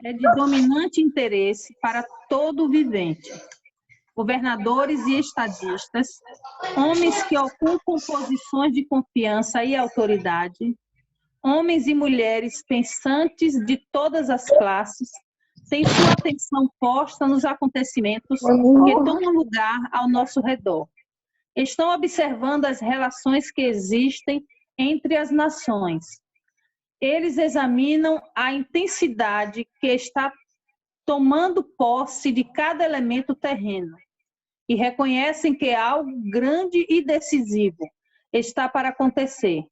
é de dominante interesse para todo vivente. Governadores e estadistas, homens que ocupam posições de confiança e autoridade, homens e mulheres pensantes de todas as classes, têm sua atenção posta nos acontecimentos que tomam lugar ao nosso redor. Estão observando as relações que existem entre as nações. Eles examinam a intensidade que está tomando posse de cada elemento terreno e reconhecem que algo grande e decisivo está para acontecer,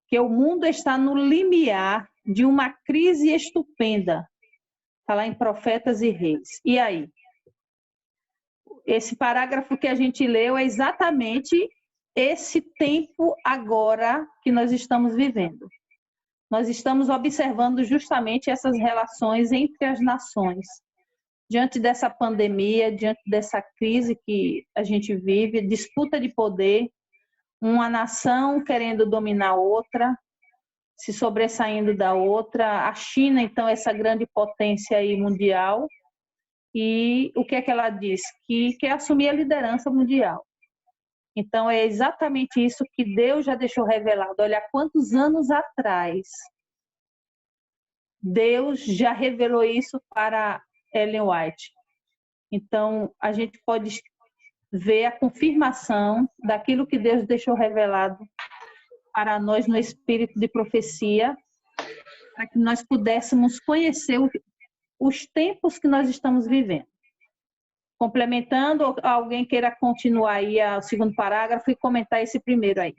que o mundo está no limiar de uma crise estupenda. Está lá em Profetas e Reis. E aí? Esse parágrafo que a gente leu é exatamente esse tempo agora que nós estamos vivendo. Nós estamos observando justamente essas relações entre as nações. Diante dessa pandemia, diante dessa crise que a gente vive, disputa de poder, uma nação querendo dominar outra, se sobressaindo da outra, a China, então, essa grande potência aí mundial, e o que é que ela diz? Que quer assumir a liderança mundial. Então, é exatamente isso que Deus já deixou revelado. Olha, há quantos anos atrás Deus já revelou isso para Ellen White. Então, a gente pode ver a confirmação daquilo que Deus deixou revelado para nós no espírito de profecia, para que nós pudéssemos conhecer os tempos que nós estamos vivendo. Complementando, alguém queira continuar aí o segundo parágrafo e comentar esse primeiro aí.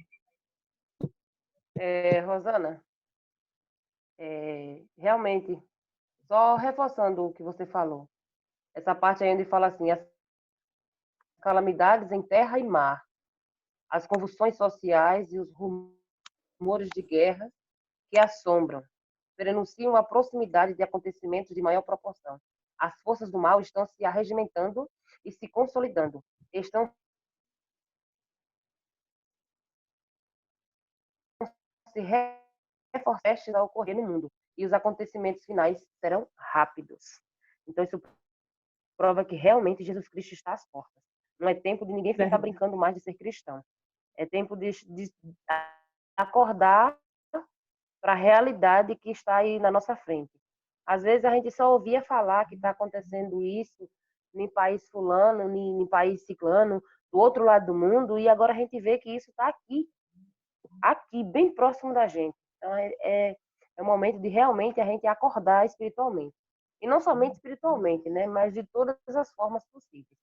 Rosana, realmente, só reforçando o que você falou, essa parte aí onde fala assim, as calamidades em terra e mar, as convulsões sociais e os rumores de guerra que assombram, prenunciam a proximidade de acontecimentos de maior proporção. As forças do mal estão se arregimentando e se consolidando. Estão se reforçando a ocorrer no mundo. E os acontecimentos finais serão rápidos. Então, isso prova que realmente Jesus Cristo está às portas. Não é tempo de ninguém ficar brincando mais de ser cristão. É tempo de acordar para a realidade que está aí na nossa frente. Às vezes a gente só ouvia falar que está acontecendo isso em país fulano, em país ciclano, do outro lado do mundo, e agora a gente vê que isso está aqui, bem próximo da gente. Então é um momento de realmente a gente acordar espiritualmente. E não somente espiritualmente, né, mas de todas as formas possíveis.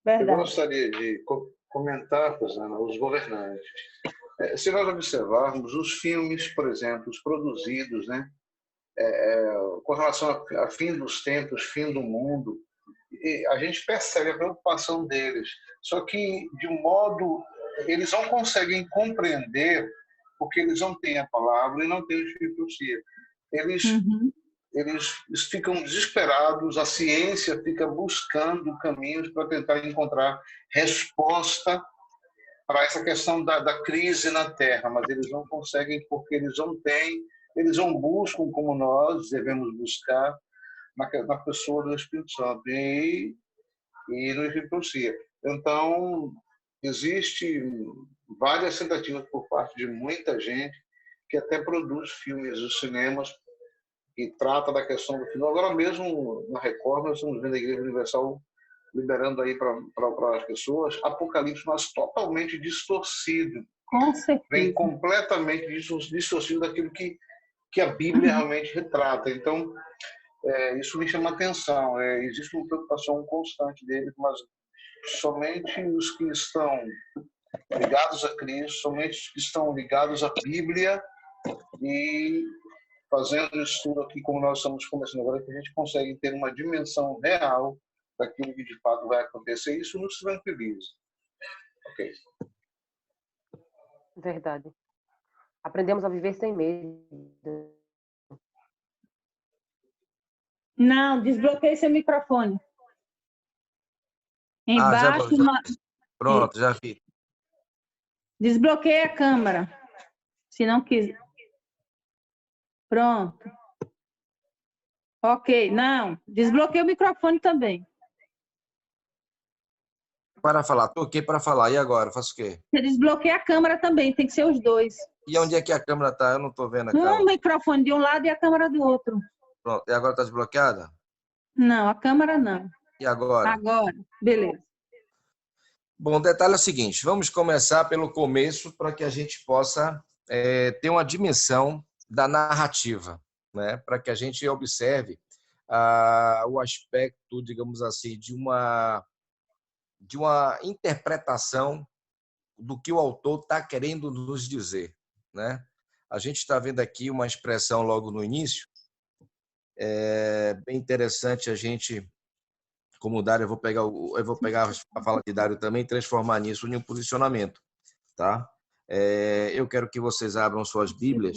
Verdade. Eu gostaria de comentar, Rosana, os governantes. Se nós observarmos os filmes, por exemplo, os produzidos, né, com relação a fim dos tempos, fim do mundo, a gente percebe a preocupação deles. Só que, de um modo, eles não conseguem compreender porque eles não têm a palavra e não têm o Espírito Santo. Eles ficam desesperados, a ciência fica buscando caminhos para tentar encontrar resposta para essa questão da crise na Terra, mas eles não conseguem porque eles não têm, eles não buscam como nós devemos buscar na pessoa do Espírito Santo e no Espírito Santo. Então, existe várias tentativas por parte de muita gente que até produz filmes nos cinemas e trata da questão do final. Agora mesmo, na Record, nós estamos vendo a Igreja Universal liberando aí para as pessoas Apocalipse, mas totalmente distorcido. Com certeza. Vem completamente distorcido daquilo que a Bíblia realmente retrata. Então, isso me chama a atenção. Existe uma preocupação constante deles, mas somente os que estão ligados a Cristo, somente os que estão ligados à Bíblia e fazendo estudo aqui, como nós estamos começando agora, que a gente consegue ter uma dimensão real daquilo que de fato vai acontecer. Isso nos tranquiliza. Ok. Verdade. Aprendemos a viver sem medo. Não, desbloqueie seu microfone. Embaixo. Pronto, já vi. Desbloqueie a câmera. Se não quiser. Pronto. Ok, não. Desbloqueei o microfone também. Para falar, toquei para falar. E agora? Faço o quê? Você desbloqueia a câmera também, tem que ser os dois. E onde é que a câmera está? Eu não estou vendo a Um câmera. microfone de um lado e a câmera do outro. Pronto. E agora está desbloqueada? Não, a câmera não. E agora? Agora, beleza. Bom, o detalhe é o seguinte, vamos começar pelo começo para que a gente possa ter uma dimensão da narrativa, né? Para que a gente observe o aspecto, digamos assim, de uma interpretação do que o autor está querendo nos dizer, né? A gente está vendo aqui uma expressão logo no início, bem interessante a gente, como o Dário, eu vou pegar a fala de Dário também e transformar nisso em um posicionamento, tá? Eu quero que vocês abram suas Bíblias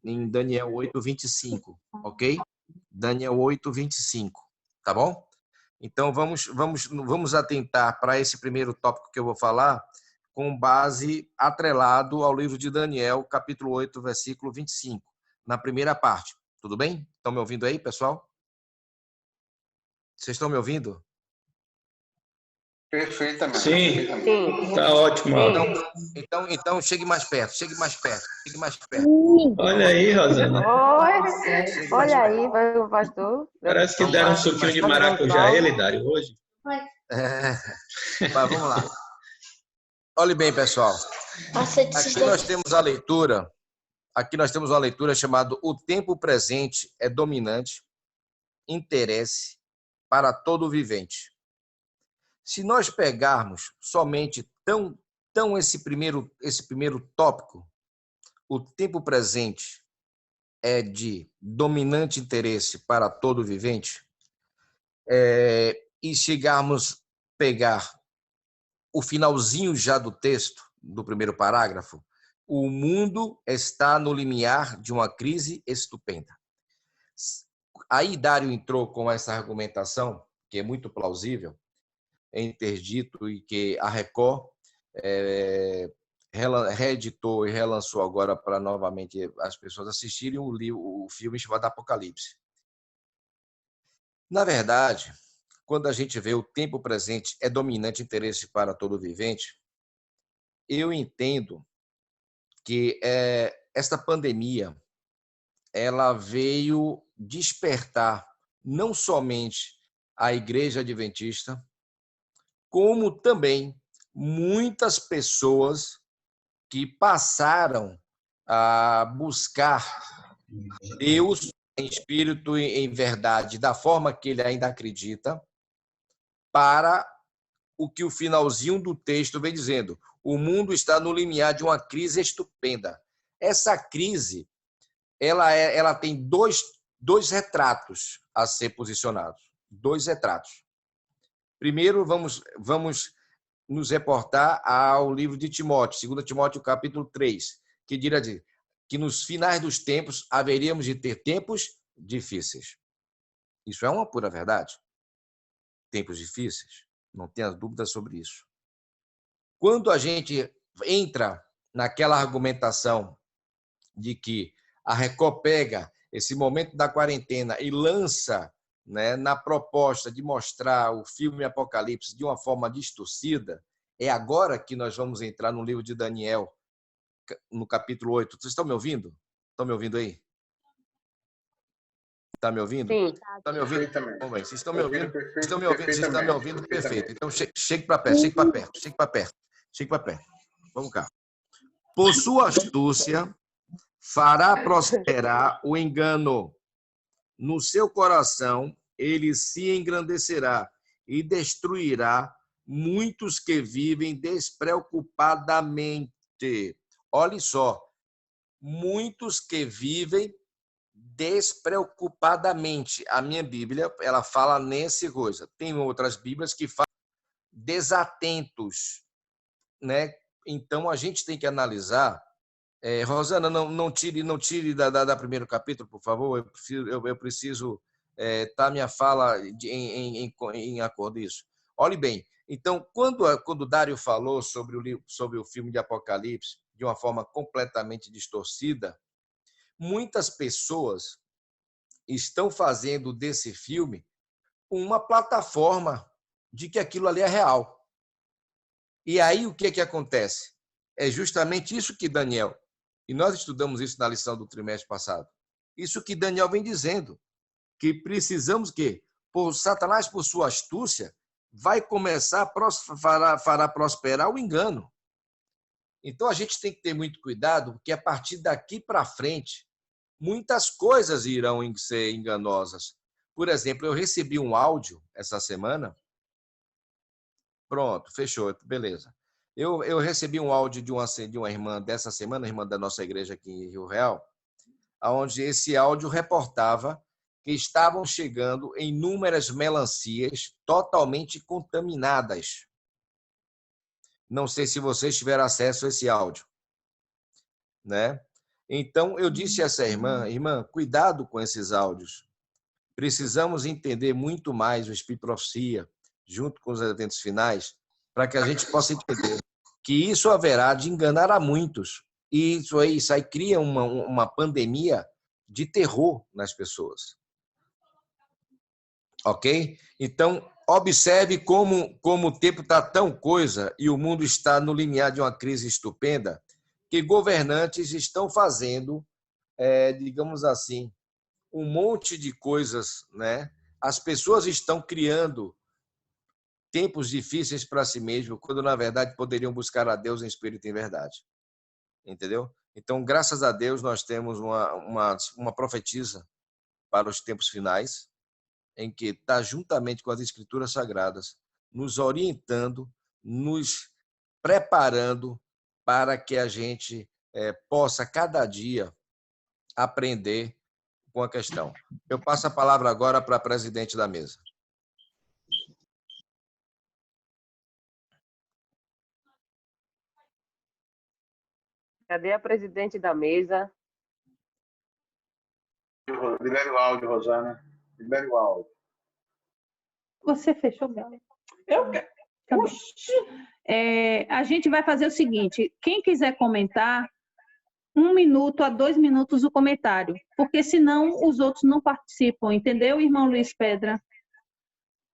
em Daniel 8:25, ok? Daniel 8:25, tá bom? Então, vamos atentar para esse primeiro tópico que eu vou falar com base atrelado ao livro de Daniel, capítulo 8, versículo 25, na primeira parte. Tudo bem? Estão me ouvindo aí, pessoal? Vocês estão me ouvindo? Perfeitamente. Sim, Sim. tá ótimo. Então chegue mais perto. Olha aí, Rosana. Oi, olha aí, vai o pastor. Parece que deram um suquinho de maracujá a ele, Dário, hoje. Mas vamos lá. Olhe bem, pessoal. Aqui nós temos a leitura. Aqui nós temos uma leitura chamada O Tempo Presente é Dominante, Interesse para todo vivente. Se nós pegarmos somente esse primeiro tópico, o tempo presente é de dominante interesse para todo vivente, e chegarmos pegar o finalzinho já do texto, do primeiro parágrafo, o mundo está no limiar de uma crise estupenda. Aí Dário entrou com essa argumentação, que é muito plausível, em ter dito e que a Record reeditou e relançou agora para novamente as pessoas assistirem o filme chamado Apocalipse. Na verdade, quando a gente vê o tempo presente é dominante interesse para todo vivente, eu entendo que esta pandemia ela veio despertar não somente a Igreja Adventista, como também muitas pessoas que passaram a buscar Deus em espírito e em verdade, da forma que ele ainda acredita, para o que o finalzinho do texto vem dizendo. O mundo está no limiar de uma crise estupenda. Essa crise, ela tem dois retratos a ser posicionados. Dois retratos. Primeiro, vamos nos reportar ao livro de Timóteo, 2 Timóteo, capítulo 3, que dirá que nos finais dos tempos haveríamos de ter tempos difíceis. Isso é uma pura verdade. Tempos difíceis, não tenha dúvida sobre isso. Quando a gente entra naquela argumentação de que a Record pega esse momento da quarentena e lança, né, na proposta de mostrar o filme Apocalipse de uma forma distorcida, é agora que nós vamos entrar no livro de Daniel, no capítulo 8. Vocês estão me ouvindo? Estão me ouvindo aí? Está me ouvindo? Sim. Está me ouvindo? Vamos ver. Vocês estão me ouvindo? Estão me ouvindo? Vocês estão me ouvindo? Perfeito. Então, chegue para perto. Vamos cá. Por sua astúcia, fará prosperar o engano. No seu coração, ele se engrandecerá e destruirá muitos que vivem despreocupadamente. Olhe só, muitos que vivem despreocupadamente. A minha Bíblia, ela fala nessa coisa. Tem outras Bíblias que falam desatentos, né? Então a gente tem que analisar. Rosana, não tire da primeiro capítulo, por favor. Eu preciso tá minha fala em acordo isso. Olhe bem. Então, quando o Dário falou sobre o filme de Apocalipse de uma forma completamente distorcida, muitas pessoas estão fazendo desse filme uma plataforma de que aquilo ali é real. E aí o que acontece? É justamente isso que Daniel, e nós estudamos isso na lição do trimestre passado, isso que Daniel vem dizendo, que precisamos que, por Satanás, por sua astúcia, vai começar fará prosperar o engano. Então a gente tem que ter muito cuidado, porque a partir daqui para frente, muitas coisas irão ser enganosas. Por exemplo, eu recebi um áudio essa semana. Pronto, fechou, beleza. Eu recebi um áudio de uma irmã dessa semana, irmã da nossa igreja aqui em Rio Real, onde esse áudio reportava que estavam chegando inúmeras melancias totalmente contaminadas. Não sei se vocês tiveram acesso a esse áudio, né? Então, eu disse a essa irmã, cuidado com esses áudios. Precisamos entender muito mais o Espírito de Profecia, junto com os eventos finais, para que a gente possa entender que isso haverá de enganar a muitos. E isso aí cria uma pandemia de terror nas pessoas. Ok? Então, observe como o tempo está tão coisa e o mundo está no limiar de uma crise estupenda, que governantes estão fazendo, digamos assim, um monte de coisas, né? As pessoas estão criando tempos difíceis para si mesmo, quando na verdade poderiam buscar a Deus em espírito e em verdade. Entendeu? Então, graças a Deus, nós temos uma profetisa para os tempos finais, em que está juntamente com as Escrituras Sagradas, nos orientando, nos preparando para que a gente possa, cada dia, aprender com a questão. Eu passo a palavra agora para a presidente da mesa. Cadê a presidente da mesa? Libere o áudio, Rosana. Libere o áudio. Você fechou, Bela? Eu quero. A gente vai fazer o seguinte, quem quiser comentar, 1 minuto a 2 minutos o comentário, porque senão os outros não participam, entendeu, irmão Luiz Pedra?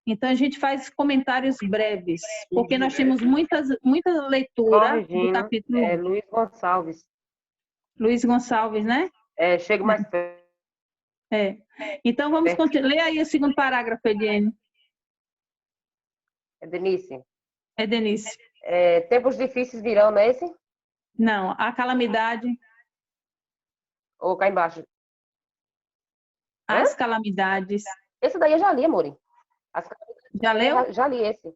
Então a gente faz comentários breves, porque nós temos muita leitura do capítulo 1. Luiz Gonçalves. Luiz Gonçalves, né? Chega mais perto. Então vamos continuar. Lê aí o segundo parágrafo, Ediene. É Denise. É Denise. Tempos difíceis virão, não é esse? Não, a calamidade. Ou cá embaixo? As calamidades. Esse daí eu já li, Amore. Já leu? Já li esse.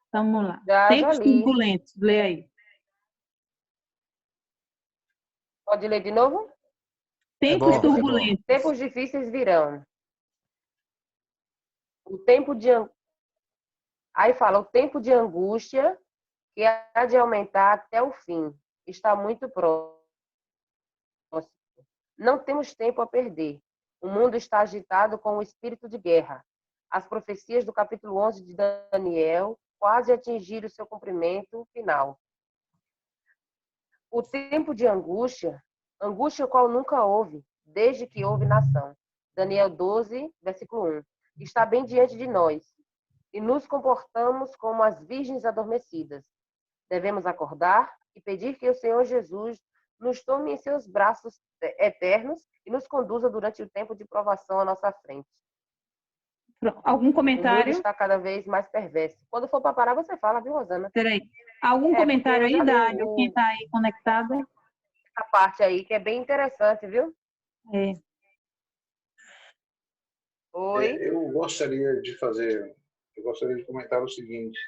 Então, vamos lá. Já Tempos li. turbulentos. Lê aí. Pode ler de novo? Tempos turbulentos. Tempos difíceis virão. Aí fala, o tempo de angústia que há de aumentar até o fim. Está muito próximo. Não temos tempo a perder. O mundo está agitado com o espírito de guerra. As profecias do capítulo 11 de Daniel quase atingiram seu cumprimento final. O tempo de angústia, angústia qual nunca houve, desde que houve nação. Daniel 12, versículo 1. Está bem diante de nós, e nos comportamos como as virgens adormecidas. Devemos acordar e pedir que o Senhor Jesus nos tome em seus braços eternos e nos conduza durante o tempo de provação à nossa frente. Algum comentário? O mundo está cada vez mais perverso. Quando for para parar, você fala, viu, Rosana? Peraí. Algum comentário aí, Dário? Quem está aí conectado? Essa parte aí, que é bem interessante, viu? Oi? Eu gostaria de comentar o seguinte.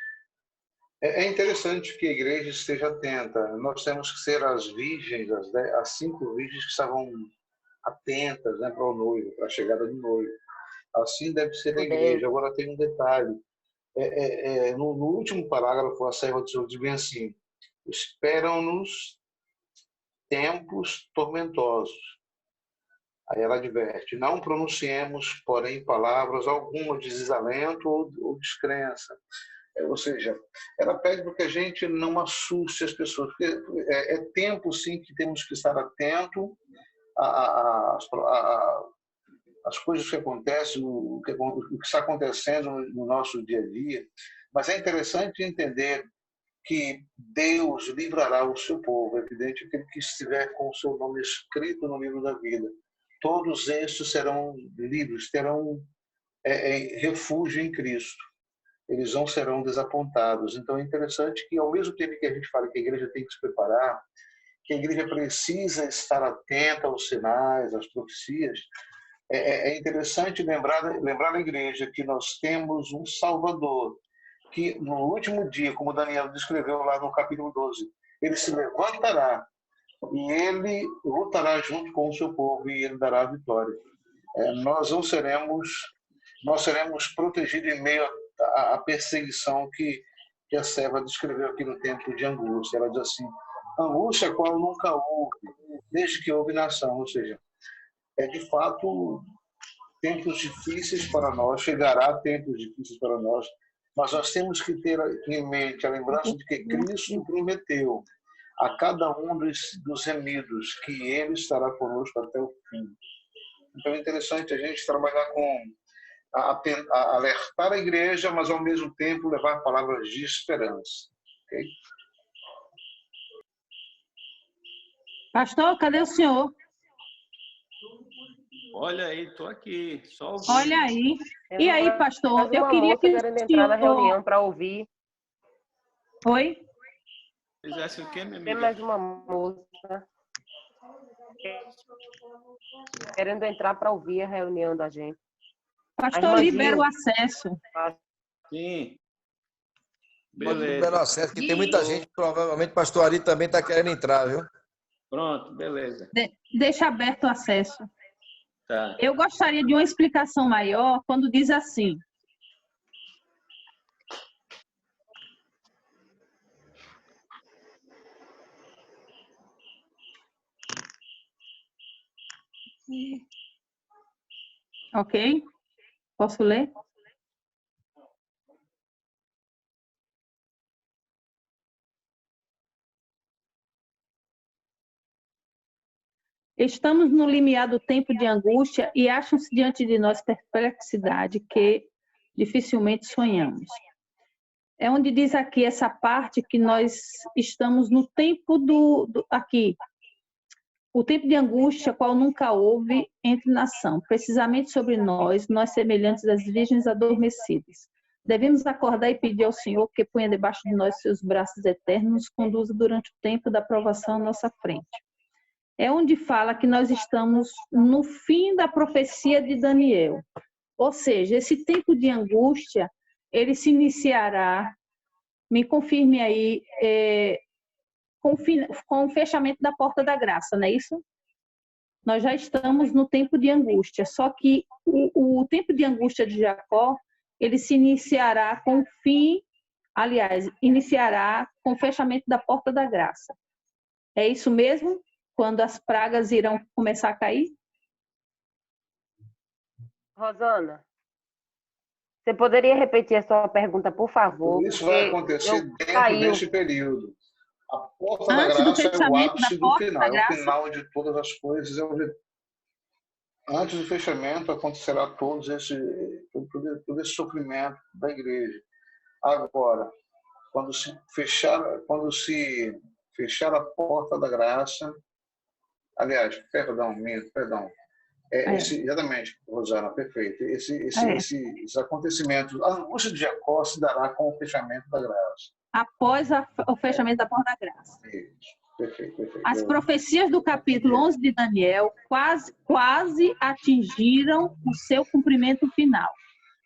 É interessante que a igreja esteja atenta. Nós temos que ser as virgens, as 5 virgens que estavam atentas, né, para o noivo, para a chegada do noivo. Assim deve ser a igreja. Agora tem um detalhe. No último parágrafo, a serva de Deus diz bem assim: esperam-nos tempos tormentosos. Aí ela adverte: não pronunciemos, porém, palavras algumas de desalento ou descrença. Ou seja, ela pede para que a gente não assuste as pessoas. Porque é tempo, sim, que temos que estar atento as coisas que acontecem, o que está acontecendo no nosso dia a dia, mas é interessante entender que Deus livrará o seu povo, é evidente, aquele que estiver com o seu nome escrito no livro da vida. Todos estes serão livres, terão refúgio em Cristo. Eles não serão desapontados. Então é interessante que, ao mesmo tempo que a gente fala que a igreja tem que se preparar, que a igreja precisa estar atenta aos sinais, às profecias, é interessante lembrar a igreja que nós temos um Salvador, que no último dia, como Daniel descreveu lá no capítulo 12, ele se levantará e ele lutará junto com o seu povo e ele dará a vitória. Nós seremos protegidos em meio à perseguição que a serva descreveu aqui no tempo de angústia. Ela diz assim: angústia a qual nunca houve, desde que houve nação. Ou seja, de fato tempos difíceis para nós, chegará tempos difíceis para nós, mas nós temos que ter em mente a lembrança de que Cristo prometeu a cada um dos remidos que Ele estará conosco até o fim. Então é interessante a gente trabalhar com alertar a igreja, mas ao mesmo tempo levar palavras de esperança. Okay? Pastor, cadê o senhor? Olha aí, estou aqui, só ouvindo. Olha aí. E aí, pastor, eu queria que querendo entrar na reunião para ouvir. Oi? Fizesse o quê, minha amiga? Tem mais uma moça querendo entrar para ouvir a reunião da gente. Pastor, libera o acesso. Sim. Beleza. Libera o acesso, que tem muita gente, provavelmente o pastor Ari também está querendo entrar, viu? Pronto, beleza. Deixa aberto o acesso. Tá. Eu gostaria de uma explicação maior quando diz assim: ok? Posso ler? Estamos no limiar do tempo de angústia e acham-se diante de nós perplexidade que dificilmente sonhamos. É onde diz aqui essa parte que nós estamos no tempo aqui. O tempo de angústia, qual nunca houve entre nação, precisamente sobre nós semelhantes às virgens adormecidas. Devemos acordar e pedir ao Senhor que ponha debaixo de nós seus braços eternos, nos conduza durante o tempo da provação à nossa frente. É onde fala que nós estamos no fim da profecia de Daniel. Ou seja, esse tempo de angústia, ele se iniciará, me confirme aí, com o fechamento da porta da graça, não é isso? Nós já estamos no tempo de angústia, só que o tempo de angústia de Jacó, ele se iniciará com o fim, aliás, iniciará com o fechamento da porta da graça. É isso mesmo? Quando as pragas irão começar a cair? Rosana, você poderia repetir a sua pergunta, por favor? Isso vai acontecer dentro deste período. A porta da graça é o ápice do final, é o final de todas as coisas. Antes do fechamento acontecerá todo esse sofrimento da igreja. Agora, quando se fechar a porta da graça, aliás, perdão. Exatamente, Rosana, perfeito. Esses acontecimentos, a angústia de Jacó se dará com o fechamento da graça. Após o fechamento da porta da graça. Isso, perfeito. As profecias do capítulo 11 de Daniel quase atingiram o seu cumprimento final.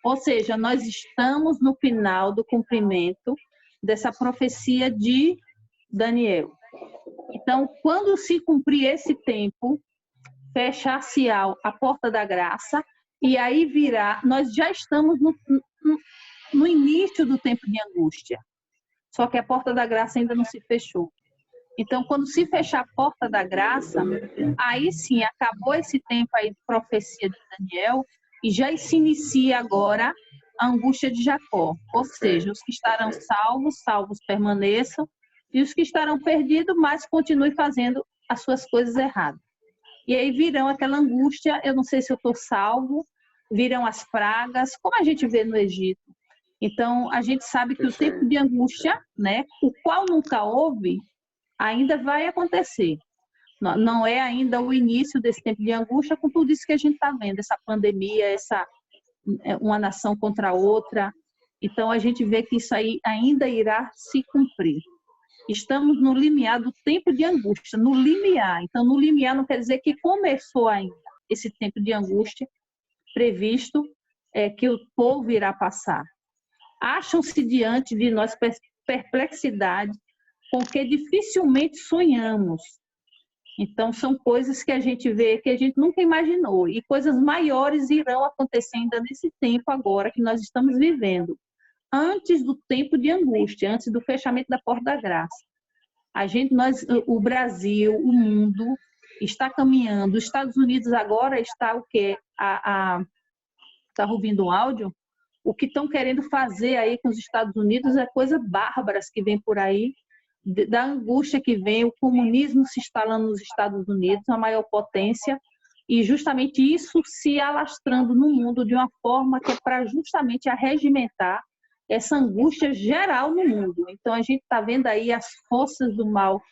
Ou seja, nós estamos no final do cumprimento dessa profecia de Daniel. Então, quando se cumprir esse tempo, fechar-se a porta da graça, e aí virá, nós já estamos no início do tempo de angústia, só que a porta da graça ainda não se fechou. Então, quando se fechar a porta da graça, aí sim, acabou esse tempo aí de profecia de Daniel, e já se inicia agora a angústia de Jacó, ou seja, os que estarão salvos permaneçam, e os que estarão perdidos, mas continuem fazendo as suas coisas erradas. E aí virão aquela angústia, eu não sei se eu estou salvo, virão as pragas, como a gente vê no Egito. Então, a gente sabe que o tempo de angústia, né, o qual nunca houve, ainda vai acontecer. Não é ainda o início desse tempo de angústia com tudo isso que a gente está vendo, essa pandemia, uma nação contra a outra. Então, a gente vê que isso aí ainda irá se cumprir. Estamos no limiar do tempo de angústia, no limiar. Então, no limiar não quer dizer que começou ainda esse tempo de angústia previsto, que o povo irá passar. Acham-se diante de nós perplexidade com que dificilmente sonhamos. Então, são coisas que a gente vê que a gente nunca imaginou. E coisas maiores irão acontecer ainda nesse tempo agora que nós estamos vivendo. Antes do tempo de angústia, antes do fechamento da porta da graça. O Brasil, o mundo, está caminhando. Os Estados Unidos agora está o quê? Está ouvindo o áudio? O que estão querendo fazer aí com os Estados Unidos é coisa bárbaras que vem por aí, da angústia que vem, o comunismo se instalando nos Estados Unidos, a maior potência, e justamente isso se alastrando no mundo de uma forma que é para justamente arregimentar essa angústia geral no mundo. Então, a gente está vendo aí as forças do mal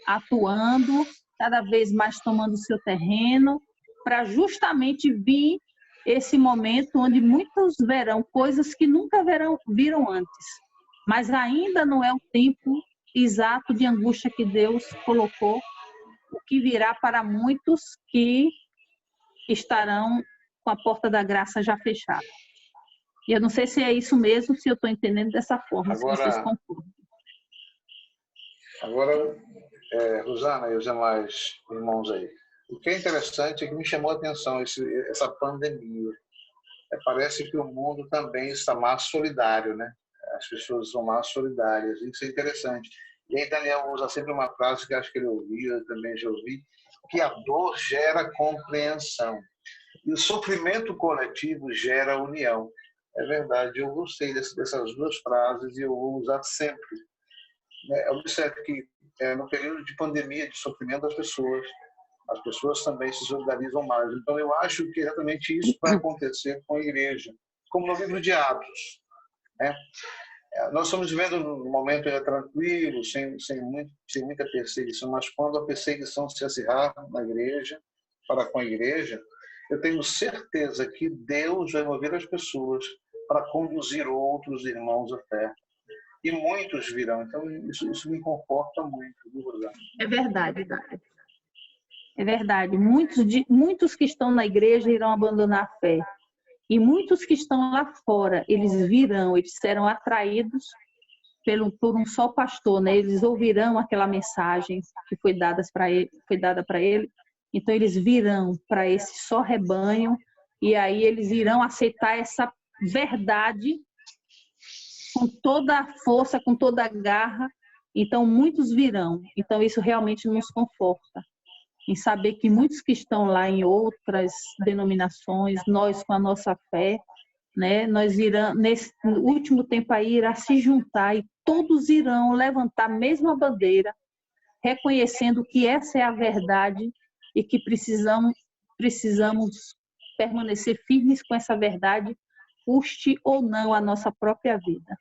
atuando, cada vez mais tomando o seu terreno, para justamente vir esse momento onde muitos verão coisas que nunca viram antes. Mas ainda não é o tempo exato de angústia que Deus colocou, o que virá para muitos que estarão com a porta da graça já fechada. E eu não sei se é isso mesmo, se eu estou entendendo dessa forma, se vocês concordam. Agora, Rosana e os demais irmãos aí, o que é interessante é que me chamou a atenção essa pandemia. Parece que o mundo também está mais solidário, né? As pessoas são mais solidárias, isso é interessante. E aí Daniel usa sempre uma frase que acho que ele ouviu, eu também já ouvi, que a dor gera compreensão e o sofrimento coletivo gera união. É verdade, eu gostei dessas duas frases e eu vou usar sempre. Observe que no período de pandemia, de sofrimento das pessoas, as pessoas também se solidarizam mais. Então, eu acho que exatamente isso vai acontecer com a igreja, como no livro de Atos. Né? Nós estamos vivendo um momento tranquilo, sem muita perseguição, mas quando a perseguição se acirrar na igreja, para com a igreja, eu tenho certeza que Deus vai mover as pessoas para conduzir outros irmãos à fé. E muitos virão. Então, isso me conforta muito. É verdade, Dário. É verdade. Muitos que estão na igreja irão abandonar a fé. E muitos que estão lá fora, eles serão atraídos por um só pastor, né? Eles ouvirão aquela mensagem que foi dada para ele. Então, eles virão para esse só rebanho e aí eles irão aceitar essa verdade com toda a força, com toda a garra. Então, muitos virão. Então, isso realmente nos conforta. Em saber que muitos que estão lá em outras denominações, nós com a nossa fé, né, nós irão, nesse último tempo aí, irá se juntar e todos irão levantar a mesma bandeira, reconhecendo que essa é a verdade e que precisamos permanecer firmes com essa verdade, custe ou não a nossa própria vida.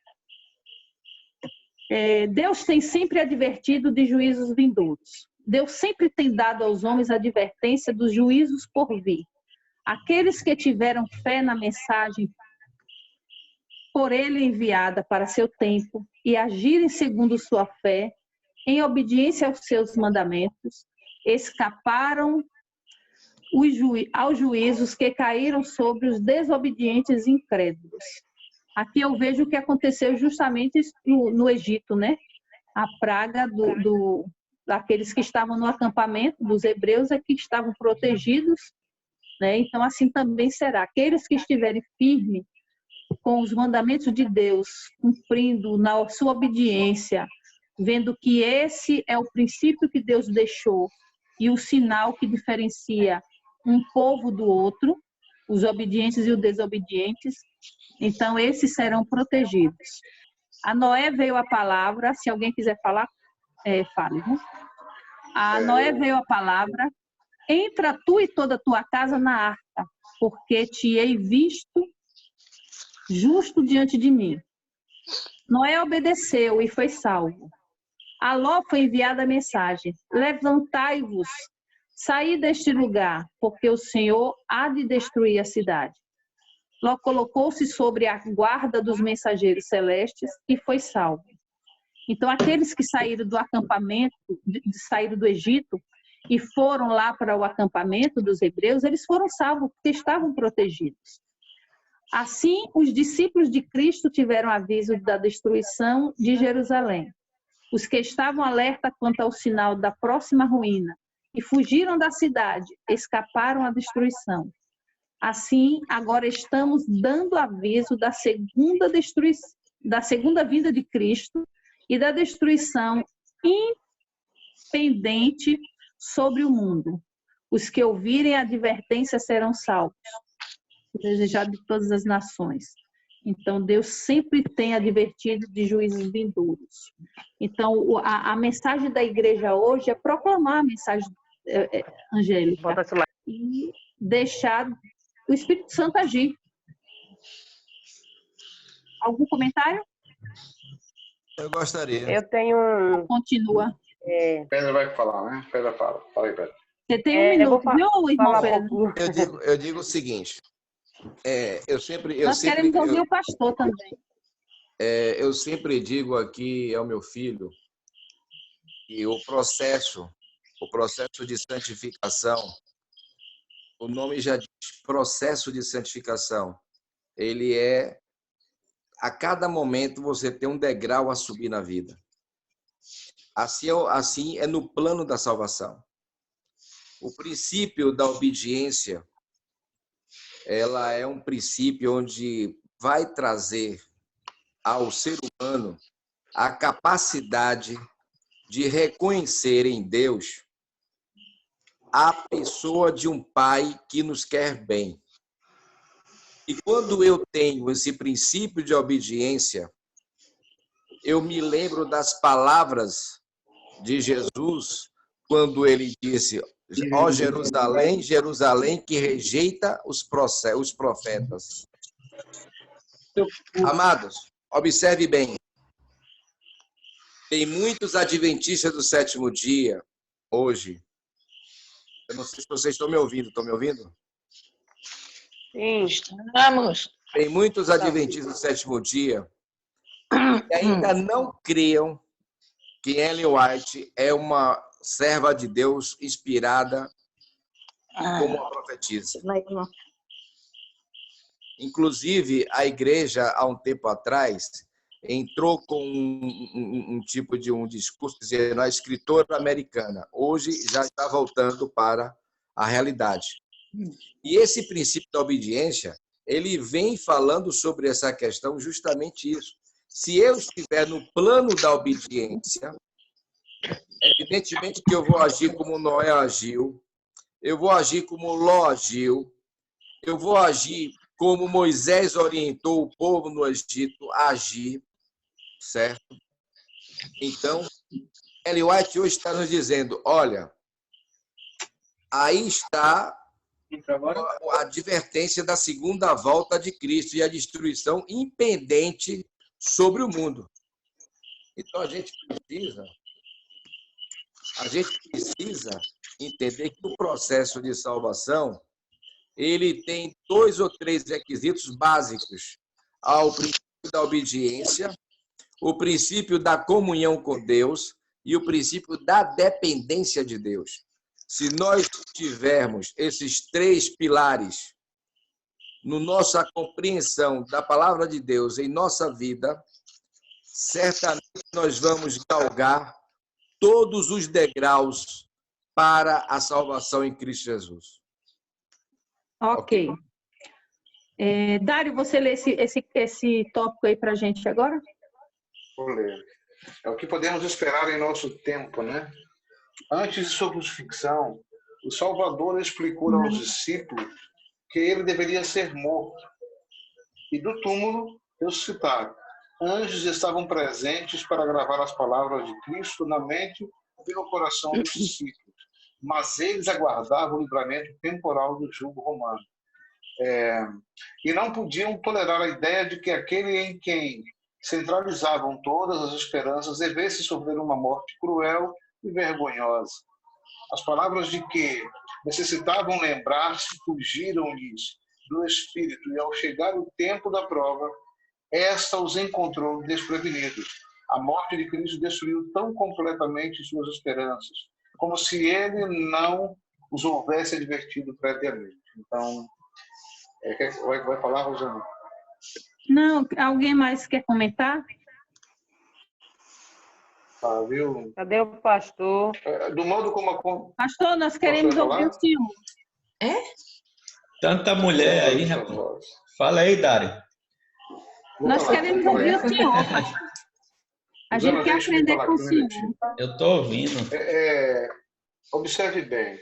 Deus tem sempre advertido de juízos vindouros. Deus sempre tem dado aos homens a advertência dos juízos por vir. Aqueles que tiveram fé na mensagem por ele enviada para seu tempo e agirem segundo sua fé, em obediência aos seus mandamentos, escaparam aos juízos que caíram sobre os desobedientes e incrédulos. Aqui eu vejo o que aconteceu justamente no Egito, né? A praga daqueles que estavam no acampamento dos hebreus é que estavam protegidos, né? Então assim também será. Aqueles que estiverem firmes com os mandamentos de Deus, cumprindo na sua obediência, vendo que esse é o princípio que Deus deixou e o sinal que diferencia um povo do outro, os obedientes e os desobedientes, então esses serão protegidos. A Noé veio a palavra, se alguém quiser falar, fale. Né? A Noé veio a palavra entra tu e toda a tua casa na arca, porque te hei visto justo diante de mim. Noé obedeceu e foi salvo. A Ló foi enviada a mensagem: levantai-vos, saí deste lugar, porque o Senhor há de destruir a cidade. Ló colocou-se sobre a guarda dos mensageiros celestes e foi salvo. Então, aqueles que saíram do acampamento, saíram do Egito e foram lá para o acampamento dos hebreus, eles foram salvos porque estavam protegidos. Assim, os discípulos de Cristo tiveram aviso da destruição de Jerusalém. Os que estavam alerta quanto ao sinal da próxima ruína e fugiram da cidade, escaparam à destruição. Assim, agora estamos dando aviso da segunda vinda de Cristo e da destruição impendente sobre o mundo. Os que ouvirem a advertência serão salvos, desejado de todas as nações. Então, Deus sempre tem advertido de juízos vindouros. Então, a mensagem da igreja hoje é proclamar a mensagem angélica e deixar o Espírito Santo agir. Algum comentário? Eu gostaria. Eu tenho... Continua. Pedro vai falar, né? Pedro fala. Fala aí, Pedro. Você tem um minuto, viu, irmão Pedro? Eu digo o seguinte. Nós queremos ouvir o pastor também. Eu sempre digo aqui ao meu filho que o processo de santificação, o nome já diz, processo de santificação, ele é, a cada momento você tem um degrau a subir na vida. Assim é no plano da salvação. O princípio da obediência, ela é um princípio onde vai trazer ao ser humano a capacidade de reconhecer em Deus a pessoa de um Pai que nos quer bem. E quando eu tenho esse princípio de obediência, eu me lembro das palavras de Jesus, quando ele disse: ó Jerusalém, Jerusalém, que rejeita os profetas. Amados, observe bem. Tem muitos adventistas do sétimo dia, hoje. Eu não sei se vocês estão me ouvindo. Estão me ouvindo? Sim, estamos. Tem muitos adventistas do sétimo dia que ainda não criam que Ellen White é uma serva de Deus inspirada como uma profetisa. Inclusive, a igreja, há um tempo atrás, entrou com um tipo de um discurso dizendo a escritora americana. Hoje já está voltando para a realidade. E esse princípio da obediência, ele vem falando sobre essa questão, justamente isso. Se eu estiver no plano da obediência, evidentemente que eu vou agir como Noé agiu, eu vou agir como Ló agiu, eu vou agir como Moisés orientou o povo no Egito a agir, certo? Então, Ellen White hoje está nos dizendo, olha, aí está a advertência da segunda volta de Cristo e a destruição impendente sobre o mundo. Então, a gente precisa entender que o processo de salvação ele tem 2 ou 3 requisitos básicos ao princípio da obediência, o princípio da comunhão com Deus e o princípio da dependência de Deus. Se nós tivermos esses 3 pilares na nossa compreensão da palavra de Deus em nossa vida, certamente nós vamos galgar todos os degraus para a salvação em Cristo Jesus. Ok. Dário, você lê esse tópico aí para a gente agora? Vou ler. É o que podemos esperar em nosso tempo, né? Antes de sua crucifixão, o Salvador explicou aos discípulos que ele deveria ser morto e do túmulo ressuscitar. Anjos estavam presentes para gravar as palavras de Cristo na mente e no coração dos discípulos. mas eles aguardavam o livramento temporal do jugo romano. E não podiam tolerar a ideia de que aquele em quem centralizavam todas as esperanças devesse sofrer uma morte cruel e vergonhosa. As palavras de que necessitavam lembrar-se fugiram-lhes do espírito, e ao chegar o tempo da prova, esta os encontrou desprevenidos. A morte de Cristo destruiu tão completamente suas esperanças, como se ele não os houvesse advertido previamente. Então, vai falar, Rosana? Não, alguém mais quer comentar? Viu? Cadê o pastor? Do modo como Pastor, nós queremos ouvir o senhor. Tanta mulher aí, rapaz. Fala aí, Dário. Nós queremos ouvir o senhor, pastor. A gente quer aprender com o senhor. Eu estou ouvindo. Observe bem.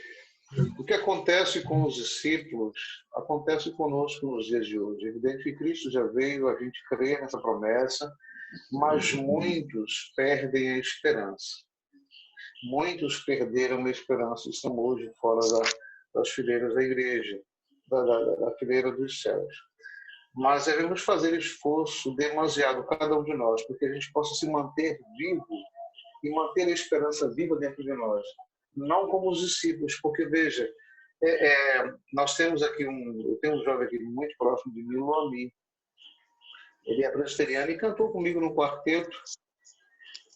O que acontece com os discípulos acontece conosco nos dias de hoje. É evidente que Cristo já veio, a gente crê nessa promessa, mas muitos perdem a esperança. Muitos perderam a esperança e estão hoje fora das fileiras da igreja, da fileira dos céus. Mas devemos fazer esforço demasiado, cada um de nós, porque a gente possa se manter vivo e manter a esperança viva dentro de nós. Não como os discípulos, porque, veja, nós temos aqui eu tenho um jovem aqui muito próximo de mim, o Luami. Ele é presbiteriano e cantou comigo no quarteto,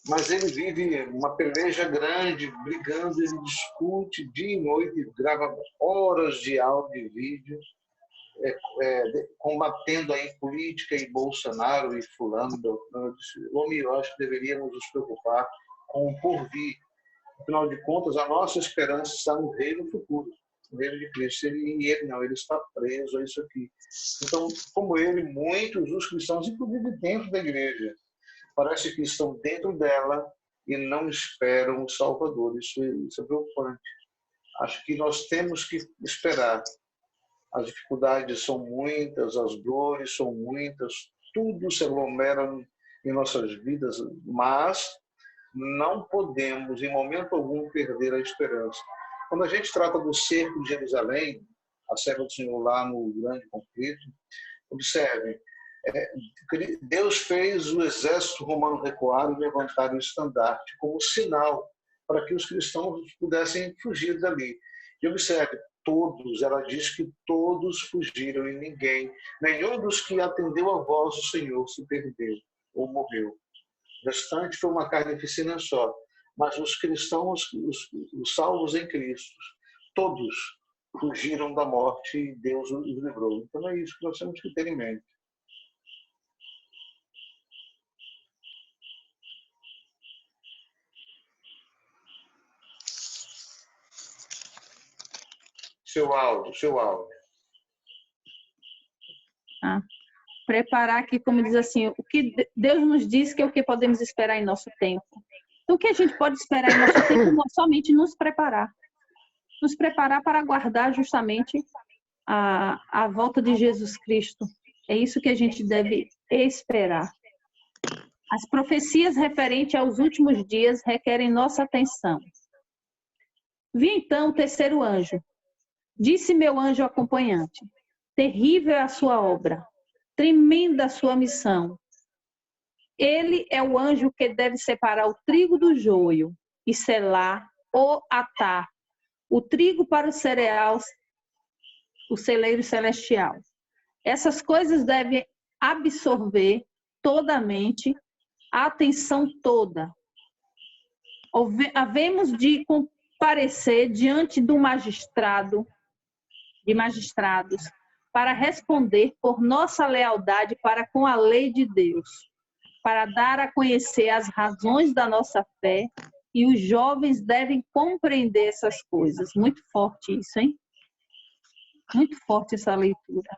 mas ele vive uma peleja grande, brigando, ele discute dia e noite, grava horas de áudio e vídeo, combatendo aí política e Bolsonaro e fulano. Eu acho que deveríamos nos preocupar com o porvir. Afinal de contas, a nossa esperança está no reino futuro, no reino de Cristo. E ele não, ele está preso a isso aqui. Então, como ele, muitos dos cristãos, inclusive dentro da igreja, parece que estão dentro dela e não esperam o Salvador. Isso é preocupante. Acho que nós temos que esperar. As dificuldades são muitas, as dores são muitas, tudo se aglomera em nossas vidas, mas não podemos, em momento algum, perder a esperança. Quando a gente trata do cerco de Jerusalém, a serva do Senhor lá no grande conflito, observe, Deus fez o exército romano recuar e levantar o estandarte como sinal para que os cristãos pudessem fugir dali. E observe, ela diz que todos fugiram e nenhum dos que atendeu a voz do Senhor se perdeu ou morreu. O restante foi uma carnificina só. Mas os cristãos, os salvos em Cristo, todos fugiram da morte e Deus os livrou. Então é isso que nós temos que ter em mente. Seu áudio. Preparar aqui, como diz assim, o que Deus nos diz que é o que podemos esperar em nosso tempo. Então, o que a gente pode esperar em nosso tempo é somente nos preparar. Nos preparar para aguardar justamente a volta de Jesus Cristo. É isso que a gente deve esperar. As profecias referentes aos últimos dias requerem nossa atenção. Vi então o terceiro anjo. Disse meu anjo acompanhante: terrível é a sua obra, tremenda a sua missão. Ele é o anjo que deve separar o trigo do joio e selar ou atar o trigo para o cereal, o celeiro celestial. Essas coisas devem absorver toda a mente, a atenção toda. Havemos de comparecer diante do magistrados, para responder por nossa lealdade para com a lei de Deus, para dar a conhecer as razões da nossa fé, e os jovens devem compreender essas coisas. Muito forte isso, hein? Muito forte essa leitura.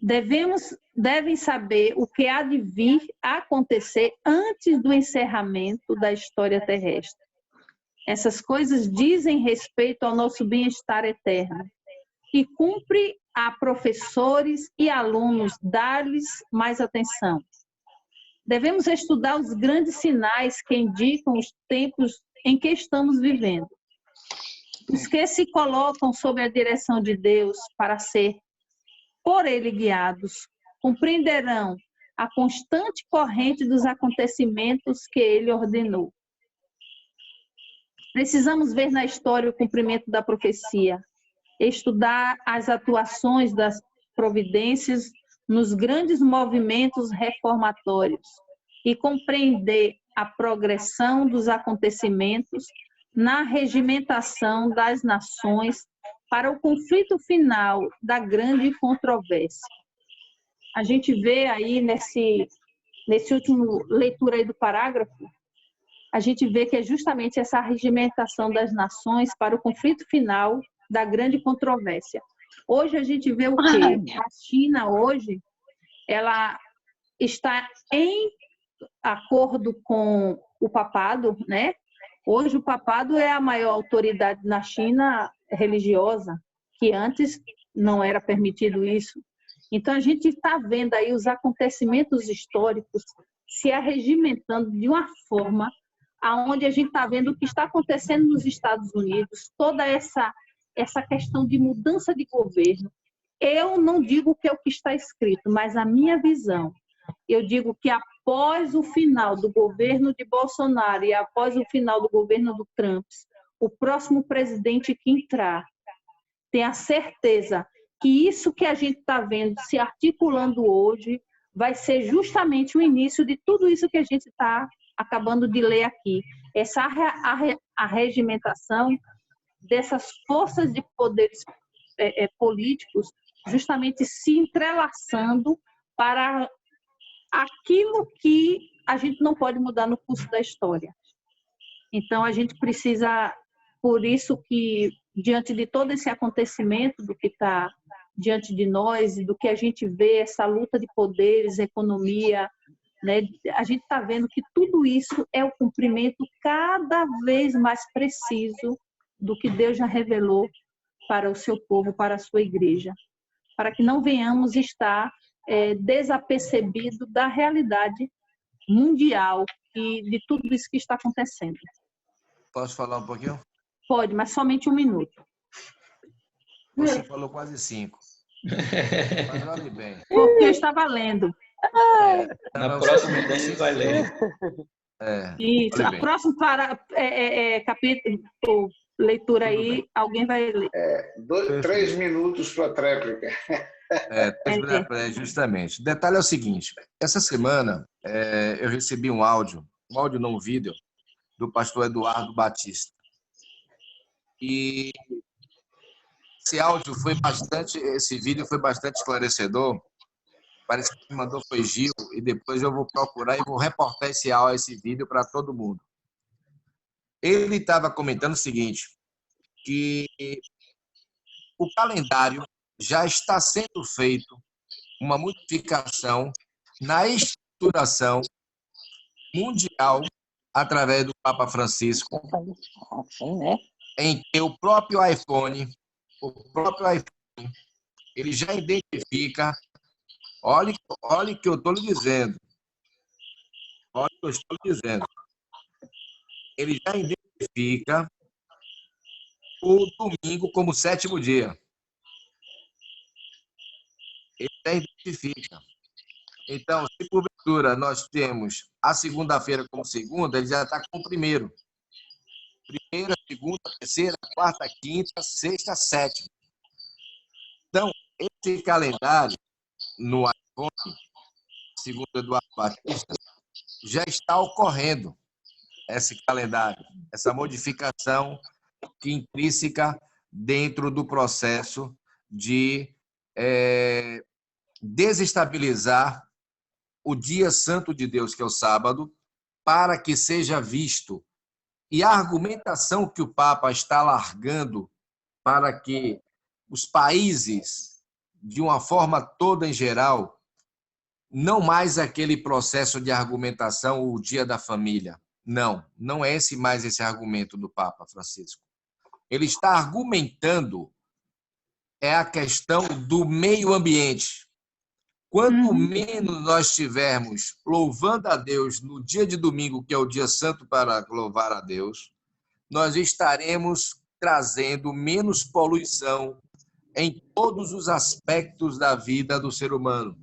Devem saber o que há de vir a acontecer antes do encerramento da história terrestre. Essas coisas dizem respeito ao nosso bem-estar eterno e cumpre a professores e alunos dar-lhes mais atenção. Devemos estudar os grandes sinais que indicam os tempos em que estamos vivendo. Os que se colocam sob a direção de Deus para ser por Ele guiados, compreenderão a constante corrente dos acontecimentos que Ele ordenou. Precisamos ver na história o cumprimento da profecia, estudar as atuações das providências nos grandes movimentos reformatórios e compreender a progressão dos acontecimentos na regimentação das nações para o conflito final da grande controvérsia. A gente vê aí nesse último leitura aí do parágrafo, a gente vê que é justamente essa regimentação das nações para o conflito final da grande controvérsia. Hoje a gente vê o quê? A China hoje, ela está em acordo com o papado, né? Hoje o papado é a maior autoridade na China religiosa, que antes não era permitido isso. Então a gente está vendo aí os acontecimentos históricos se arregimentando de uma forma aonde a gente está vendo o que está acontecendo nos Estados Unidos, toda essa questão de mudança de governo. Eu não digo que é o que está escrito, mas a minha visão, eu digo que após o final do governo de Bolsonaro e após o final do governo do Trump, o próximo presidente que entrar, tenha certeza que isso que a gente está vendo se articulando hoje vai ser justamente o início de tudo isso que a gente está acabando de ler aqui. Essa arregimentação dessas forças de poderes políticos justamente se entrelaçando para aquilo que a gente não pode mudar no curso da história. Então, a gente precisa, por isso que, diante de todo esse acontecimento do que está diante de nós e do que a gente vê, essa luta de poderes, economia, né, a gente está vendo que tudo isso é o cumprimento cada vez mais preciso do que Deus já revelou para o seu povo, para a sua igreja, para que não venhamos estar desapercebido da realidade mundial e de tudo isso que está acontecendo. Posso falar um pouquinho? Pode, mas somente 1 minuto. Você falou quase 5. Mas olhe bem. Porque eu estava lendo. Na próxima Denis vai ler. Isso, a próxima capítulo, leitura aí, alguém vai ler. 3 minutos para a tréplica. 3 minutos, justamente. O detalhe é o seguinte, essa semana eu recebi um áudio não, um vídeo, do pastor Eduardo Batista. E esse vídeo foi bastante esclarecedor. Parece que quem mandou foi Gil, e depois eu vou procurar e vou reportar esse vídeo para todo mundo. Ele estava comentando o seguinte, que o calendário já está sendo feito uma modificação na estruturação mundial através do Papa Francisco, em que o próprio iPhone, ele já identifica. Olha o que eu estou lhe dizendo. Olha o que eu estou lhe dizendo. Ele já identifica o domingo como 7º dia. Ele já identifica. Então, se porventura nós temos a segunda-feira como segunda, ele já está com o primeiro. Primeira, segunda, terceira, quarta, quinta, sexta, sétima. Então, esse calendário no iPhone, segundo Eduardo Batista, já está ocorrendo esse calendário, essa modificação intrínseca dentro do processo de desestabilizar o dia santo de Deus, que é o sábado, para que seja visto. E a argumentação que o Papa está largando para que os países, de uma forma toda em geral, não mais aquele processo de argumentação, o dia da família. Não é mais esse argumento do Papa Francisco. Ele está argumentando a questão do meio ambiente. Quanto menos nós estivermos louvando a Deus no dia de domingo, que é o dia santo para louvar a Deus, nós estaremos trazendo menos poluição em todos os aspectos da vida do ser humano.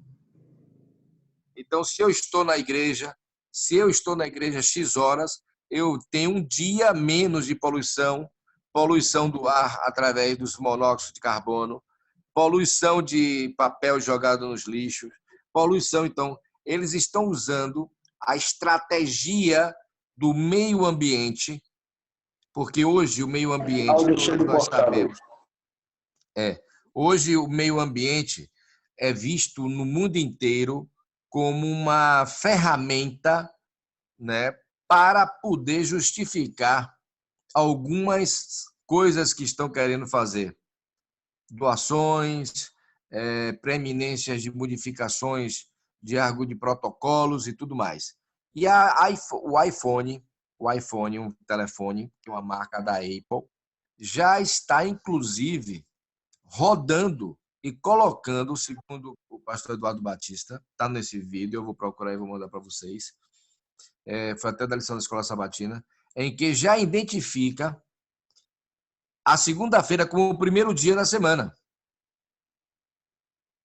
Então, se eu estou na igreja X horas, eu tenho um dia menos de poluição do ar através dos monóxidos de carbono, poluição de papel jogado nos lixos, poluição. Então, eles estão usando a estratégia do meio ambiente, porque hoje o meio ambiente, todos nós sabemos, hoje o meio ambiente é visto no mundo inteiro como uma ferramenta, né, para poder justificar algumas coisas que estão querendo fazer. Doações, preeminências de modificações de protocolos e tudo mais. E o iPhone, um telefone, que é uma marca da Apple, já está, inclusive, rodando e colocando, segundo o pastor Eduardo Batista, está nesse vídeo, eu vou procurar e vou mandar para vocês, foi até da lição da Escola Sabatina, em que já identifica a segunda-feira como o primeiro dia da semana.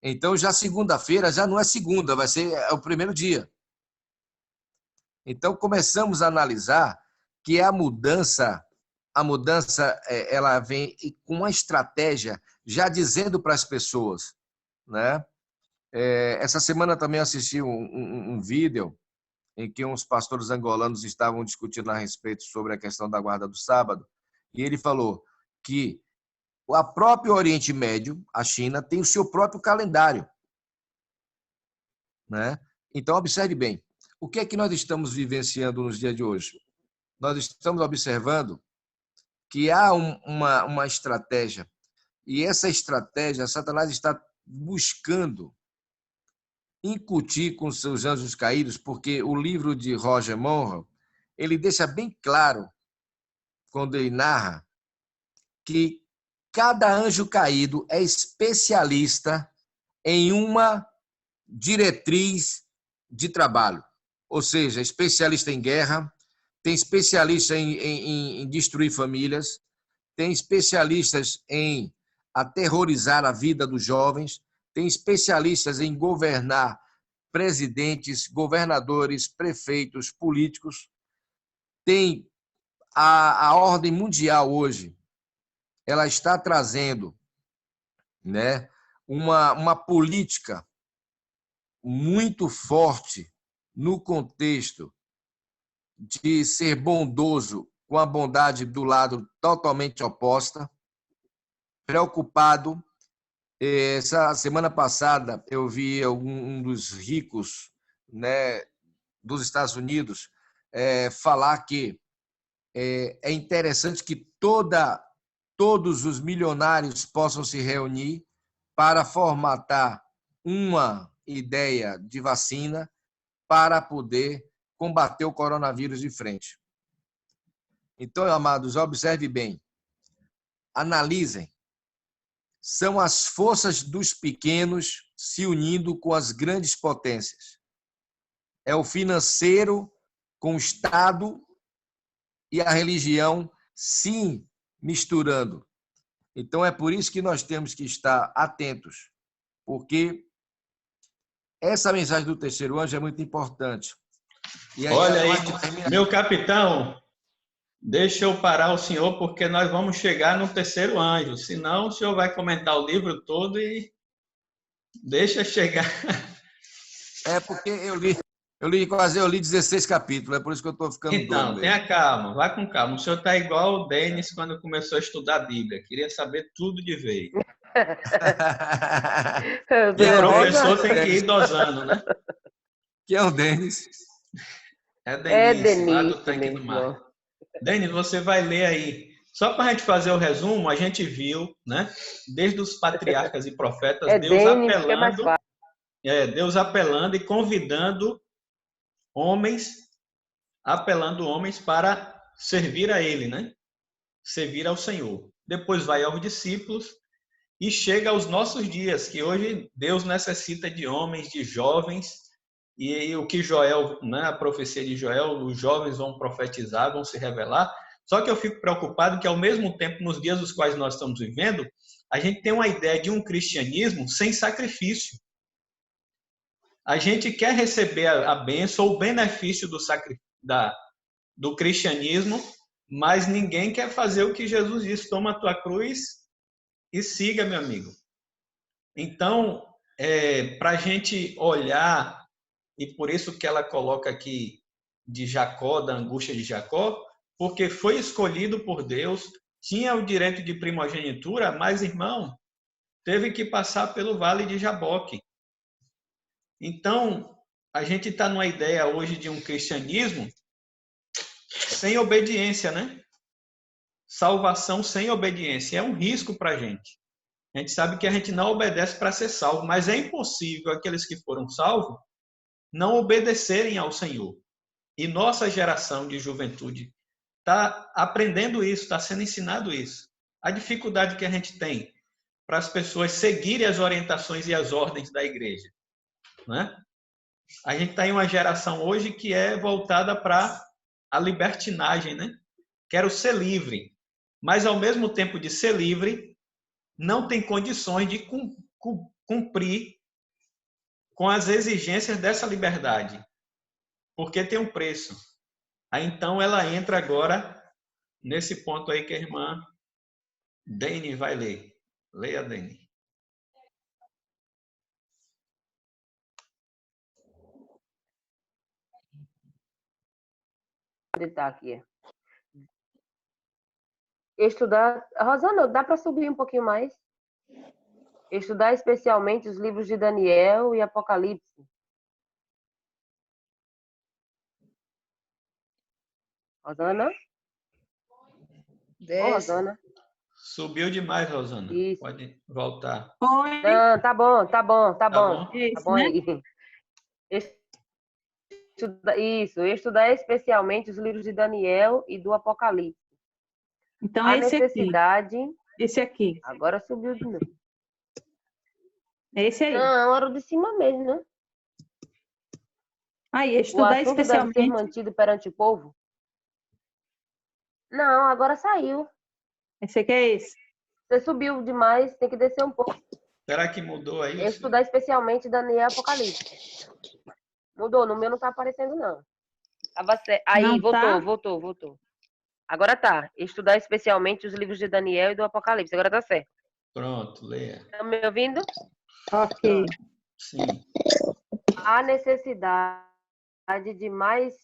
Então, já segunda-feira já não é segunda, vai ser o primeiro dia. Então, começamos a analisar que a mudança ela vem com uma estratégia já dizendo para as pessoas, né? Essa semana também assisti um vídeo em que uns pastores angolanos estavam discutindo a respeito sobre a questão da guarda do sábado, e ele falou que o próprio Oriente Médio, a China, tem o seu próprio calendário, né? Então, observe bem, o que é que nós estamos vivenciando nos dias de hoje? Nós estamos observando que há uma estratégia, e essa estratégia, Satanás está buscando incutir com seus anjos caídos, porque o livro de Roger Monroe, ele deixa bem claro, quando ele narra, que cada anjo caído é especialista em uma diretriz de trabalho. Ou seja, especialista em guerra, tem especialista em destruir famílias, tem especialistas em aterrorizar a vida dos jovens, tem especialistas em governar presidentes, governadores, prefeitos, políticos. Tem a ordem mundial hoje, ela está trazendo, né, uma política muito forte no contexto de ser bondoso com a bondade do lado totalmente oposta, preocupado. Essa semana passada eu vi um dos ricos, né, dos Estados Unidos falar que é interessante que todos os milionários possam se reunir para formatar uma ideia de vacina para poder combater o coronavírus de frente. Então, amados, observe bem, analisem. São as forças dos pequenos se unindo com as grandes potências. É o financeiro com o Estado e a religião se misturando. Então, é por isso que nós temos que estar atentos, porque essa mensagem do terceiro anjo é muito importante. E aí, olha aí, meu capitão, deixa eu parar o senhor, porque nós vamos chegar no terceiro anjo. Senão, o senhor vai comentar o livro todo e deixa chegar. Porque eu li 16 capítulos, é por isso que eu estou ficando doido. Então, tenha calma, vá com calma. O senhor está igual o Denis quando começou a estudar a Bíblia. Queria saber tudo de vez. E o professor tem que ir dosando, né? Quem é o Denis? É Denis, lá do Tanque do Mar. Denis, você vai ler aí. Só para a gente fazer o resumo, a gente viu, né? Desde os patriarcas e profetas, Deus apelando e convidando homens, para servir a Ele, né? Servir ao Senhor. Depois vai aos discípulos e chega aos nossos dias, que hoje Deus necessita de homens, de jovens. E o que Joel, né, a profecia de Joel, os jovens vão profetizar, vão se revelar. Só que eu fico preocupado que, ao mesmo tempo, nos dias dos quais nós estamos vivendo, a gente tem uma ideia de um cristianismo sem sacrifício. A gente quer receber a bênção ou o benefício do cristianismo, mas ninguém quer fazer o que Jesus disse: toma a tua cruz e siga, meu amigo. Então, para a gente olhar, e por isso que ela coloca aqui de Jacó, da angústia de Jacó, porque foi escolhido por Deus, tinha o direito de primogenitura, mas, irmão, teve que passar pelo vale de Jaboque. Então, a gente está numa ideia hoje de um cristianismo sem obediência, né? Salvação sem obediência. É um risco para a gente. A gente sabe que a gente não obedece para ser salvo, mas é impossível aqueles que foram salvos não obedecerem ao Senhor. E nossa geração de juventude está aprendendo isso, está sendo ensinado isso. A dificuldade que a gente tem para as pessoas seguirem as orientações e as ordens da igreja, né? A gente está em uma geração hoje que é voltada para a libertinagem, né? Quero ser livre, mas ao mesmo tempo de ser livre, não tem condições de cumprir com as exigências dessa liberdade, porque tem um preço. Aí então ela entra agora nesse ponto aí que a irmã Dene vai ler. Leia, Dene. Onde está aqui? Estudar... Rosana, dá para subir um pouquinho mais? Estudar especialmente os livros de Daniel e Apocalipse. Rosana? Ô, Rosana. Subiu demais, Rosana. Isso. Pode voltar. Oi. Não, tá bom. Tá bom? Isso, Tá bom né? aí. Estudar especialmente os livros de Daniel e do Apocalipse. Então, A esse necessidade... aqui. Esse aqui. Agora subiu de novo. Esse aí. Não, era o de cima mesmo, né? Aí, O estudar assunto deve ser especialmente. mantido perante o povo? Não, agora saiu. Esse aqui é esse. Você subiu demais, tem que descer um pouco. Será que mudou aí? Estudar especialmente Daniel e Apocalipse. Mudou, no meu não tá aparecendo, não. Aí, Não tá? voltou. Agora tá. Estudar especialmente os livros de Daniel e do Apocalipse. Agora tá certo. Pronto, leia. Tá me ouvindo? Ok. Sim. A necessidade de mais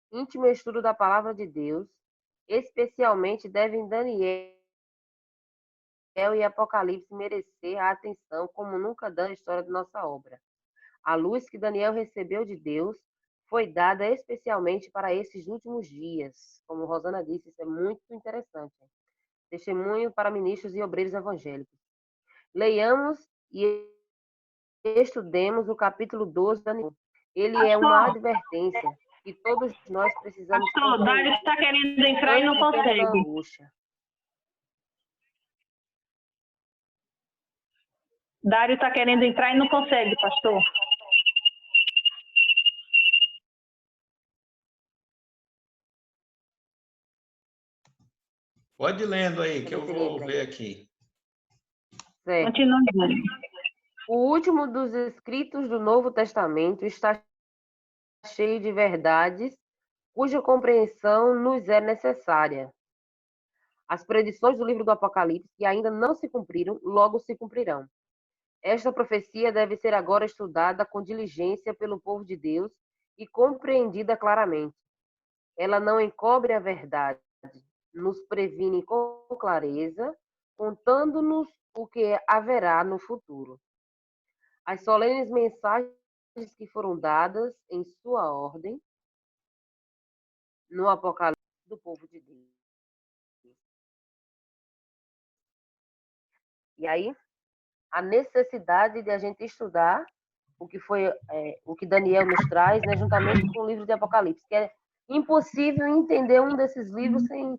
íntimo estudo da palavra de Deus, especialmente devem Daniel e Apocalipse merecer a atenção como nunca dão a história de nossa obra. A luz que Daniel recebeu de Deus foi dada especialmente para esses últimos dias. Como Rosana disse, isso é muito interessante. Testemunho para ministros e obreiros evangélicos. Leiamos e estudemos o capítulo 12 de Daniel. Ele é uma advertência que todos nós precisamos Pastor, Dário está querendo entrar e não consegue. Dário está querendo entrar e não consegue, pastor. Pode ir lendo aí, que eu vou ver aqui. Certo. Continua. O último dos escritos do Novo Testamento está cheio de verdades, cuja compreensão nos é necessária. As predições do livro do Apocalipse, que ainda não se cumpriram, logo se cumprirão. Esta profecia deve ser agora estudada com diligência pelo povo de Deus e compreendida claramente. Ela não encobre a verdade, nos previne com clareza, contando-nos o que haverá no futuro. As solenes mensagens que foram dadas em sua ordem no Apocalipse do povo de Deus. E aí, a necessidade de a gente estudar o que foi o que Daniel nos traz, né, juntamente com o livro de Apocalipse, que é impossível entender um desses livros sem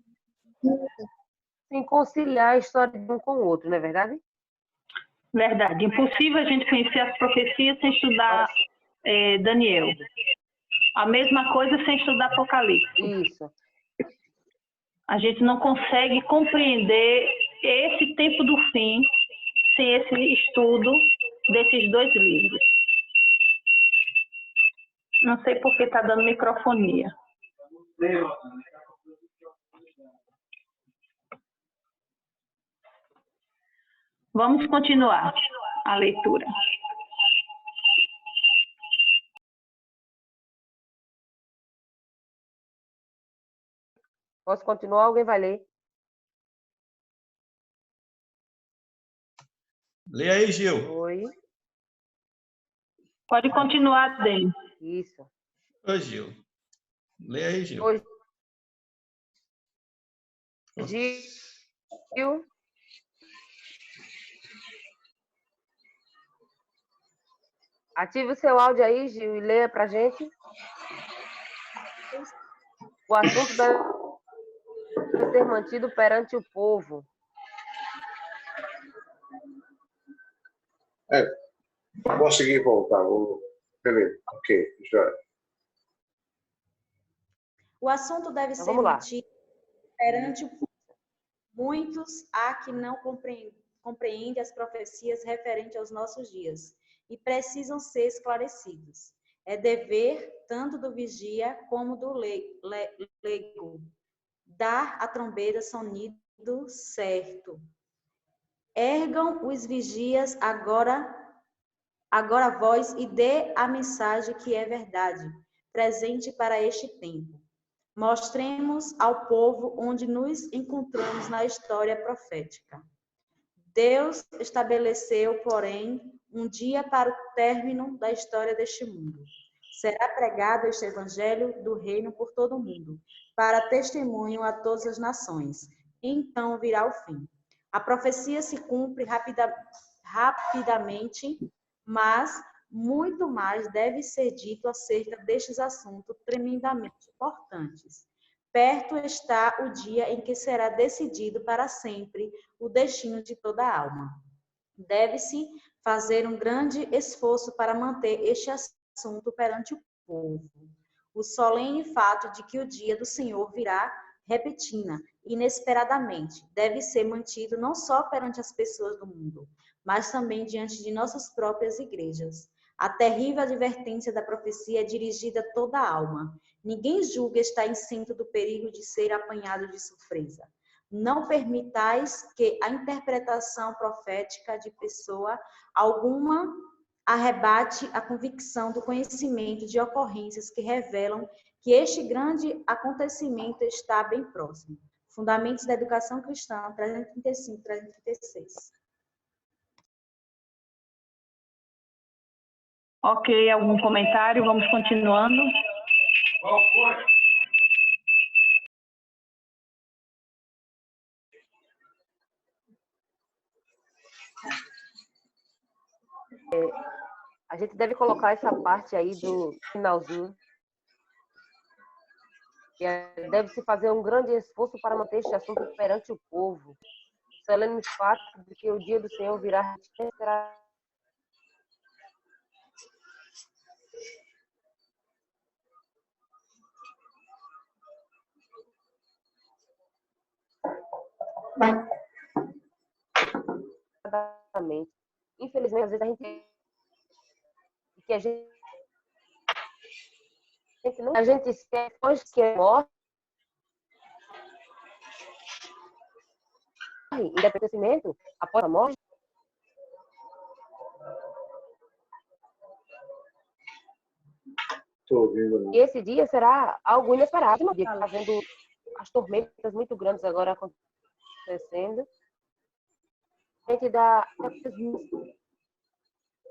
conciliar a história de um com o outro, não é verdade? Verdade. Impossível a gente conhecer as profecias sem estudar Daniel. A mesma coisa sem estudar Apocalipse. Isso. A gente não consegue compreender esse tempo do fim sem esse estudo desses dois livros. Não sei por que está dando microfonia. Vamos continuar a leitura. Posso continuar? Alguém vai ler? Lê aí, Gil. Oi. Pode continuar, Dani. Isso. Ô, Gil. Lê aí, Gil. Oi. Gil. Ative o seu áudio aí, Gil, e leia pra gente. O assunto deve ser mantido perante o povo. Consegui voltar. Beleza, ok, já. O assunto deve ser vamos lá. mantido perante o povo. Muitos há que não compreendem as profecias referentes aos nossos dias e precisam ser esclarecidos. É dever tanto do vigia como do leigo dar a trombeta sonido certo. Ergam os vigias agora vós e dê a mensagem que é verdade, presente para este tempo. Mostremos ao povo onde nos encontramos na história profética. Deus estabeleceu, porém, um dia para o término da história deste mundo. Será pregado este evangelho do reino por todo o mundo, para testemunho a todas as nações. Então virá o fim. A profecia se cumpre rapidamente, mas muito mais deve ser dito acerca destes assuntos tremendamente importantes. Perto está o dia em que será decidido para sempre o destino de toda a alma. Deve-se fazer um grande esforço para manter este assunto perante o povo. O solene fato de que o dia do Senhor virá repentina, inesperadamente, deve ser mantido não só perante as pessoas do mundo, mas também diante de nossas próprias igrejas. A terrível advertência da profecia é dirigida a toda a alma. Ninguém julga estar isento do perigo de ser apanhado de surpresa. Não permitais que a interpretação profética de pessoa alguma arrebate a convicção do conhecimento de ocorrências que revelam que este grande acontecimento está bem próximo. Fundamentos da Educação Cristã, 335, 336. Ok, algum comentário? Vamos continuando. A gente deve colocar essa parte aí do finalzinho. Deve-se fazer um grande esforço para manter este assunto perante o povo. O solene fato de que o dia do Senhor virá rapidamente. Infelizmente, às vezes a gente esquece depois que morre, independente após a morte. Estou ouvindo, não. E esse dia será algo inesperado, uma dia que está vendo as tormentas muito grandes agora acontecendo. A gente dá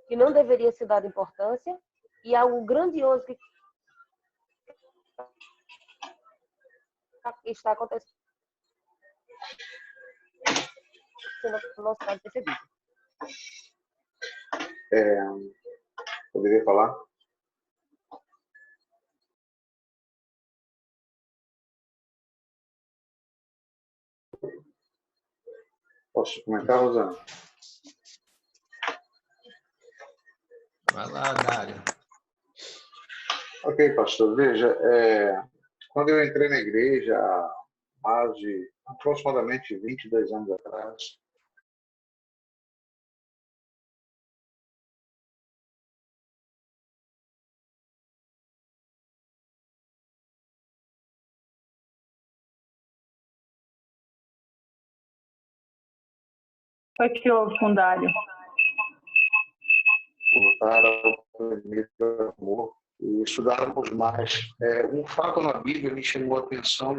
que não deveria ser dado importância e algo grandioso que está acontecendo no nosso caso percebido. Poderia falar? Posso comentar, Rosana? Vai lá, Dário. Ok, pastor. Veja, quando eu entrei na igreja, de aproximadamente 22 anos atrás. Foi que houve, Fundário? Voltar ao primeiro amor e estudarmos mais. Um fato na Bíblia me chamou a atenção.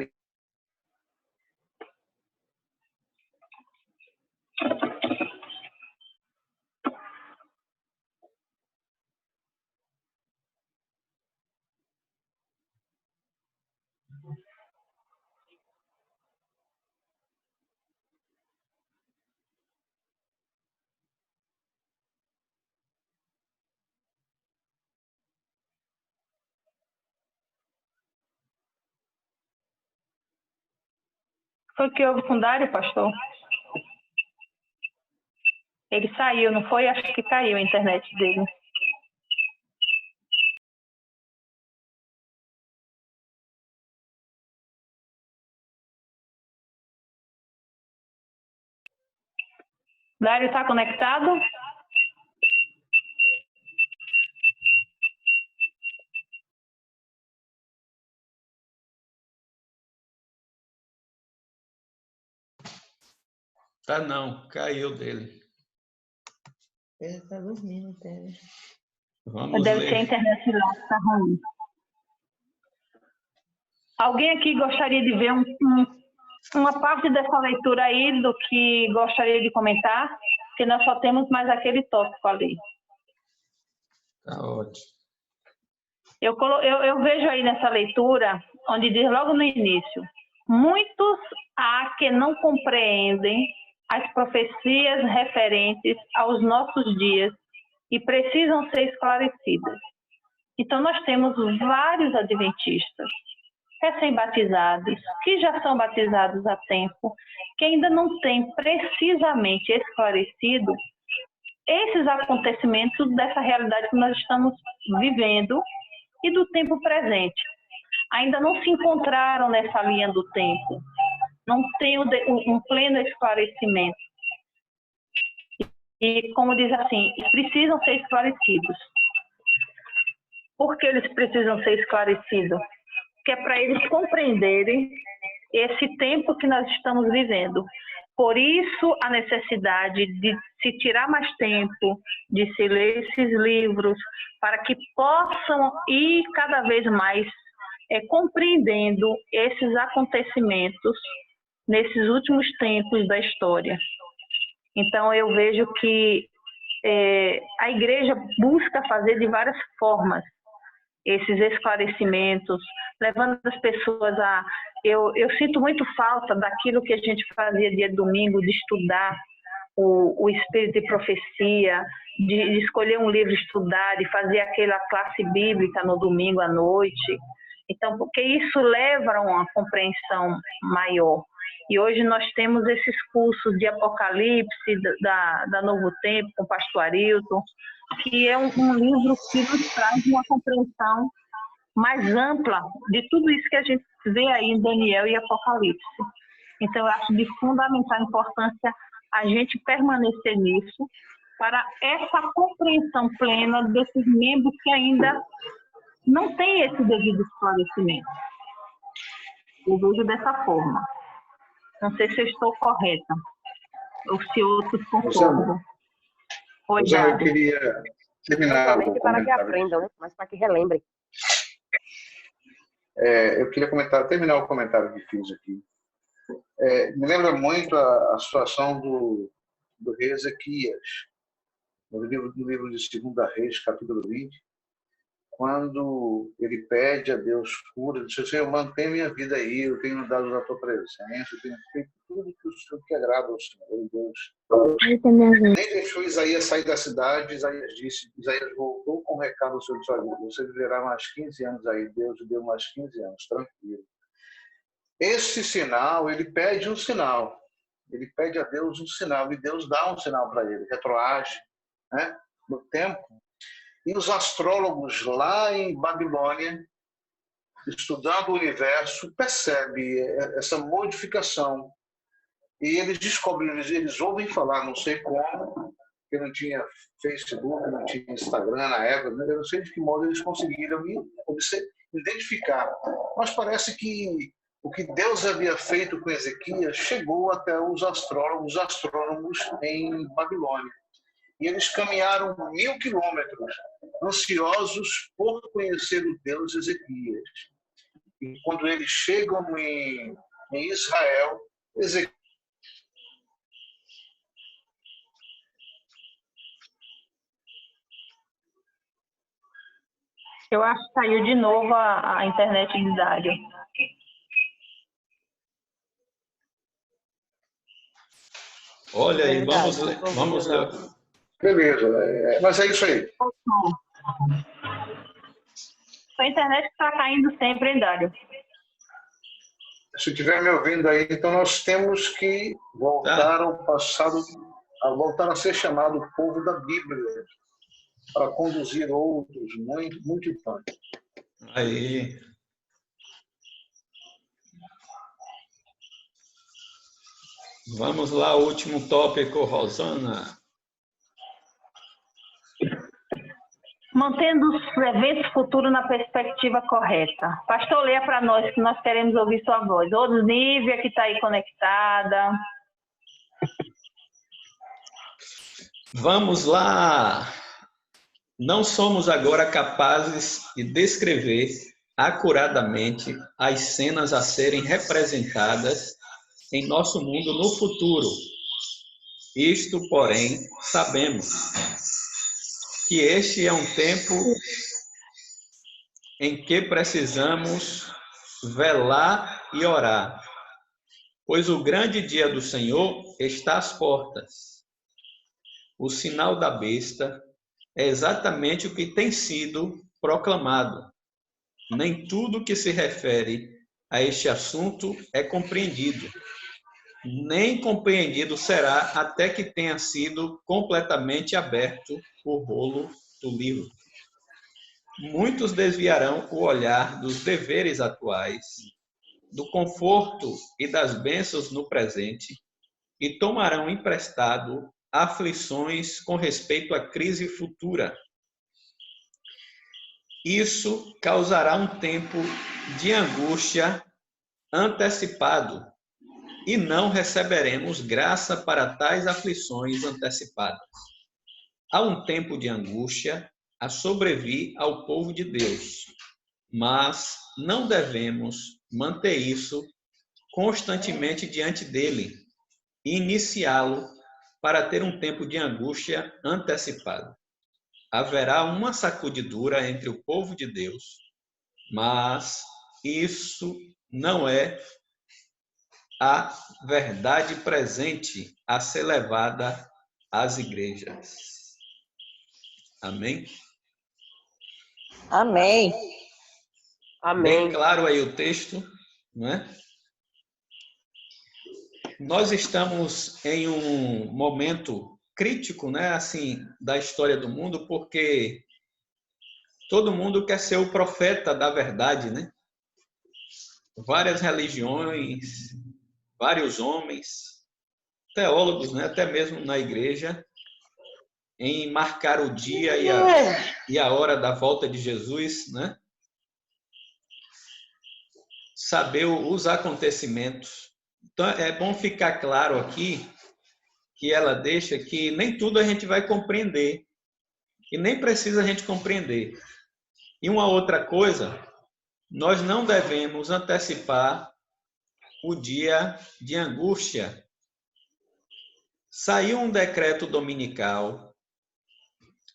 Foi que houve, Fundário, pastor? Ele saiu, não foi? Acho que caiu a internet dele. Dário, está conectado? Tá não, caiu dele. Ele está dormindo, Tele. Vamos Deve ler. ser a internet lá que está ruim. Alguém aqui gostaria de ver uma parte dessa leitura aí do que gostaria de comentar? Porque nós só temos mais aquele tópico ali. Tá ótimo. Eu vejo aí nessa leitura, onde diz logo no início, muitos há que não compreendem as profecias referentes aos nossos dias e precisam ser esclarecidas. Então, nós temos vários adventistas, recém-batizados, que já são batizados há tempo, que ainda não têm precisamente esclarecido esses acontecimentos dessa realidade que nós estamos vivendo e do tempo presente. Ainda não se encontraram nessa linha do tempo, não tem um pleno esclarecimento. E, como diz assim, precisam ser esclarecidos. Por que eles precisam ser esclarecidos? Que é para eles compreenderem esse tempo que nós estamos vivendo. Por isso, a necessidade de se tirar mais tempo, de se ler esses livros, para que possam ir cada vez mais compreendendo esses acontecimentos nesses últimos tempos da história. Então, eu vejo que a igreja busca fazer de várias formas esses esclarecimentos, levando as pessoas a... Eu sinto muito falta daquilo que a gente fazia dia de domingo, de estudar o espírito de profecia, de escolher um livro, estudar, de fazer aquela classe bíblica no domingo à noite. Então, porque isso leva a uma compreensão maior. E hoje nós temos esses cursos de Apocalipse, da Novo Tempo, com o pastor Arilton, que é um livro que nos traz uma compreensão mais ampla de tudo isso que a gente vê aí em Daniel e Apocalipse. Então, eu acho de fundamental importância a gente permanecer nisso para essa compreensão plena desses membros que ainda não têm esse devido esclarecimento. Eu vejo dessa forma. Não sei se eu estou correta ou se outros concordam. Eu queria terminar o para que comentário. aprendam, né? Mas para que relembrem. Eu queria terminar o comentário que fiz aqui. Me lembra muito a situação do rei Ezequias, no livro de 2 Reis, capítulo 20, quando ele pede a Deus cura, ele diz: Senhor, mantém minha vida aí, eu tenho dado a tua presença, eu tenho feito tudo que o Senhor que agrada ao Senhor, Deus. Nem deixou Isaías sair da cidade. Isaías voltou com um recado ao Senhor, disse: olha, você viverá mais 15 anos aí, Deus lhe deu mais 15 anos, tranquilo. Esse sinal, ele pede um sinal, ele pede a Deus um sinal, e Deus dá um sinal para ele, retroage, né, no tempo. E os astrólogos lá em Babilônia estudando o universo, percebe essa modificação. E eles descobrem, eles ouvem falar, não sei como, que não tinha Facebook, não tinha Instagram na época, né? Eu não sei de que modo eles conseguiram identificar. Mas parece que o que Deus havia feito com Ezequias chegou até os astrônomos em Babilônia. E eles caminharam 1000 quilômetros, ansiosos por conhecer o Deus Ezequias. E quando eles chegam em Israel, Ezequias Eu acho que saiu de novo a internet de Dário. Olha aí, Verdade, vamos ler. Beleza, mas é isso aí. A internet está caindo sempre, hein, Dário? Se estiver me ouvindo aí, então nós temos que voltar ao passado, a voltar a ser chamado o povo da Bíblia, para conduzir outros, muito importante. Aí. Vamos lá, último tópico, Rosana. Mantendo os eventos futuros na perspectiva correta. Pastor, leia para nós, que nós queremos ouvir sua voz. Nívia, que está aí conectada. Vamos lá. Não somos agora capazes de descrever acuradamente as cenas a serem representadas em nosso mundo no futuro. Isto, porém, sabemos que este é um tempo em que precisamos velar e orar, pois o grande dia do Senhor está às portas. O sinal da besta é exatamente o que tem sido proclamado. Nem tudo que se refere a este assunto é compreendido. Nem compreendido será até que tenha sido completamente aberto o rolo do livro. Muitos desviarão o olhar dos deveres atuais, do conforto e das bênçãos no presente, e tomarão emprestado aflições com respeito à crise futura. Isso causará um tempo de angústia antecipado, e não receberemos graça para tais aflições antecipadas. Há um tempo de angústia a sobrevir ao povo de Deus, mas não devemos manter isso constantemente diante dele e iniciá-lo para ter um tempo de angústia antecipado. Haverá uma sacudidura entre o povo de Deus, mas isso não é a verdade presente a ser levada às igrejas. Amém? Amém. Amém. Bem claro aí o texto, não é? Nós estamos em um momento crítico, né, assim, da história do mundo, porque todo mundo quer ser o profeta da verdade, né? Várias religiões, vários homens, teólogos, né, até mesmo na igreja, em marcar o dia e a hora da volta de Jesus, né? Saber os acontecimentos. Então, é bom ficar claro aqui que ela deixa que nem tudo a gente vai compreender e nem precisa a gente compreender. E uma outra coisa, nós não devemos antecipar o dia de angústia. Saiu um decreto dominical.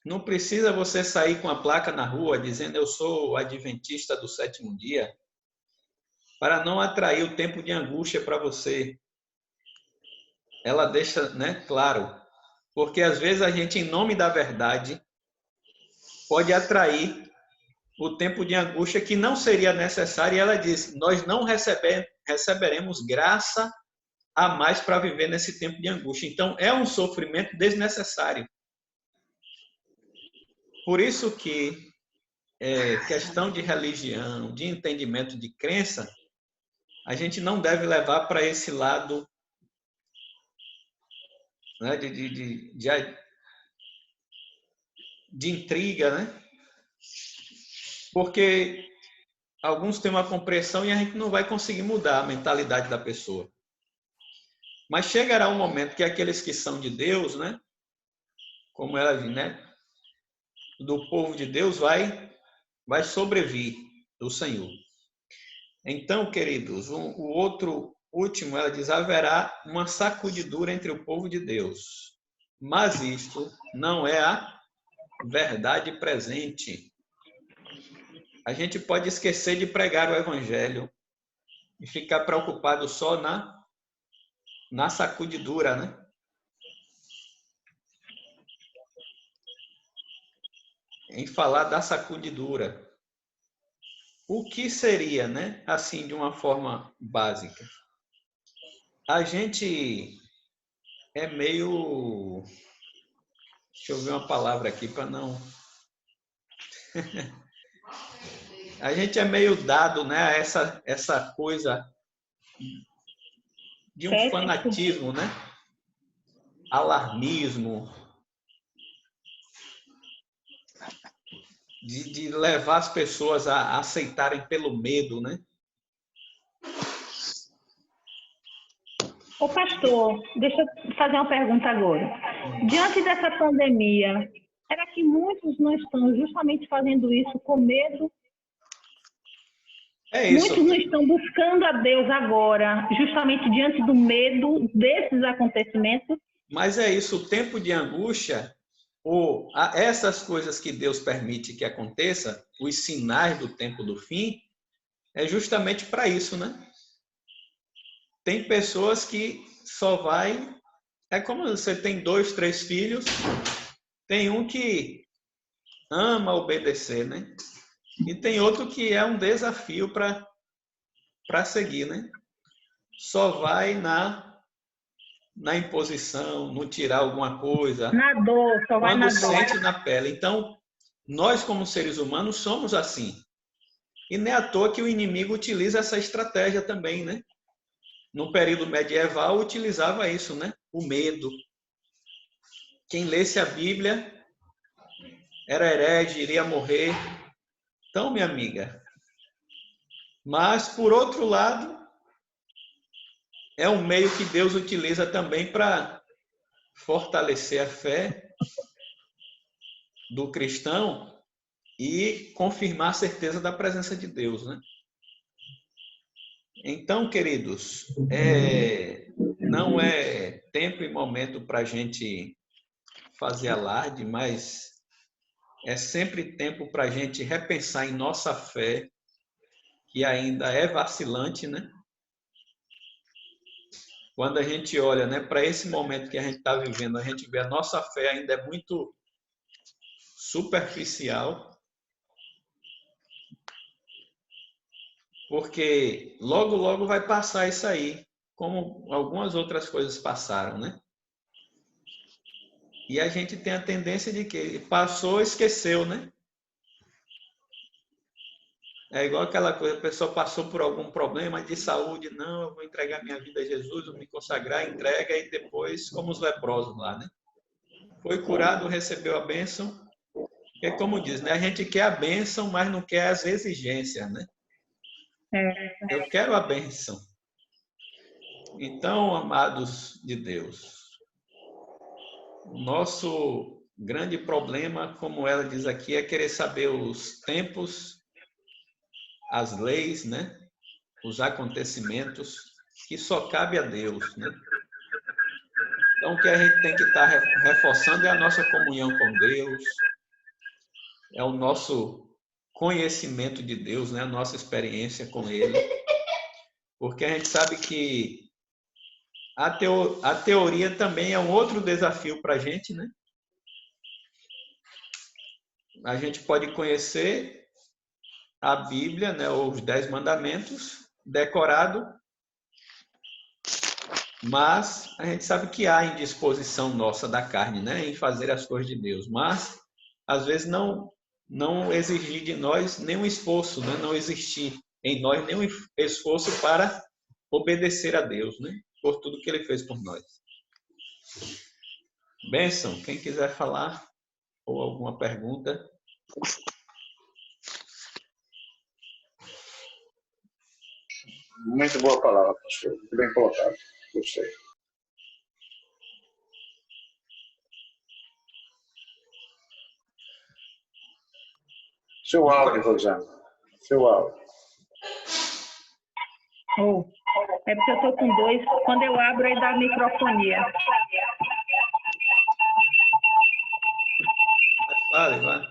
Não precisa você sair com a placa na rua dizendo eu sou adventista do sétimo dia, para não atrair o tempo de angústia para você. Ela deixa, né, claro, porque às vezes a gente, em nome da verdade, pode atrair o tempo de angústia que não seria necessário. E ela diz, nós não receberemos graça a mais para viver nesse tempo de angústia. Então, é um sofrimento desnecessário. Por isso que questão de religião, de entendimento de crença, a gente não deve levar para esse lado, né, de intriga, né? Porque alguns têm uma compreensão e a gente não vai conseguir mudar a mentalidade da pessoa. Mas chegará um momento que aqueles que são de Deus, né, como ela diz, né, do povo de Deus vai sobrevir do Senhor. Então, queridos, o outro último, ela diz, haverá uma sacudidura entre o povo de Deus. Mas isto não é a verdade presente. A gente pode esquecer de pregar o evangelho e ficar preocupado só na sacudidura, né? Em falar da sacudidura. O que seria, né? Assim, de uma forma básica. A gente é meio... Deixa eu ver uma palavra aqui para não... A gente é meio dado, né, a essa coisa de um fanatismo, né? Alarmismo, de levar as pessoas a aceitarem pelo medo, né? Ô pastor, deixa eu fazer uma pergunta agora. Diante dessa pandemia, será que muitos não estão justamente fazendo isso com medo? É isso. Muitos não estão buscando a Deus agora, justamente diante do medo desses acontecimentos? Mas é isso, o tempo de angústia, ou essas coisas que Deus permite que aconteça, os sinais do tempo do fim, é justamente para isso, né? Tem pessoas que só vai... É como você tem 2, 3 filhos, tem um que ama obedecer, né? E tem outro que é um desafio para seguir, né? Só vai na imposição, no tirar alguma coisa. Na dor, só vai na Quando dor. sente na pele. Então, nós como seres humanos somos assim. E não é à toa que o inimigo utiliza essa estratégia também, né? No período medieval utilizava isso, né? O medo. Quem lesse a Bíblia era herege, iria morrer. Então, minha amiga, mas por outro lado, é um meio que Deus utiliza também para fortalecer a fé do cristão e confirmar a certeza da presença de Deus, né? Então, queridos, não é tempo e momento para a gente fazer alarde, mas é sempre tempo para a gente repensar em nossa fé, que ainda é vacilante, né? Quando a gente olha, né, para esse momento que a gente está vivendo, a gente vê a nossa fé ainda é muito superficial, porque logo, logo vai passar isso aí, como algumas outras coisas passaram, né? E a gente tem a tendência de que passou, esqueceu, né? É igual aquela coisa, a pessoa passou por algum problema de saúde, não, eu vou entregar minha vida a Jesus, vou me consagrar, entrega, e depois, como os leprosos lá, né? Foi curado, recebeu a bênção, é como diz, né? A gente quer a bênção, mas não quer as exigências, né? Eu quero a bênção. Então, amados de Deus, nosso grande problema, como ela diz aqui, é querer saber os tempos, as leis, né? Os acontecimentos, que só cabe a Deus, né? Então, o que a gente tem que estar reforçando é a nossa comunhão com Deus, é o nosso conhecimento de Deus, né? A nossa experiência com Ele, porque a gente sabe que a teoria também é um outro desafio para a gente, né? A gente pode conhecer a Bíblia, né, os 10 mandamentos, decorado, mas a gente sabe que há indisposição nossa da carne, né, em fazer as coisas de Deus, mas às vezes não não exigir de nós nenhum esforço, né? Não existir em nós nenhum esforço para obedecer a Deus, né? Por tudo que Ele fez por nós. Benção, quem quiser falar ou alguma pergunta. Muito boa palavra, pastor. Muito bem colocado. Gostei. Seu áudio, Rosana. Seu áudio. Oh, é porque eu estou com dois. Quando eu abro, aí dá microfonia. Vale, vai.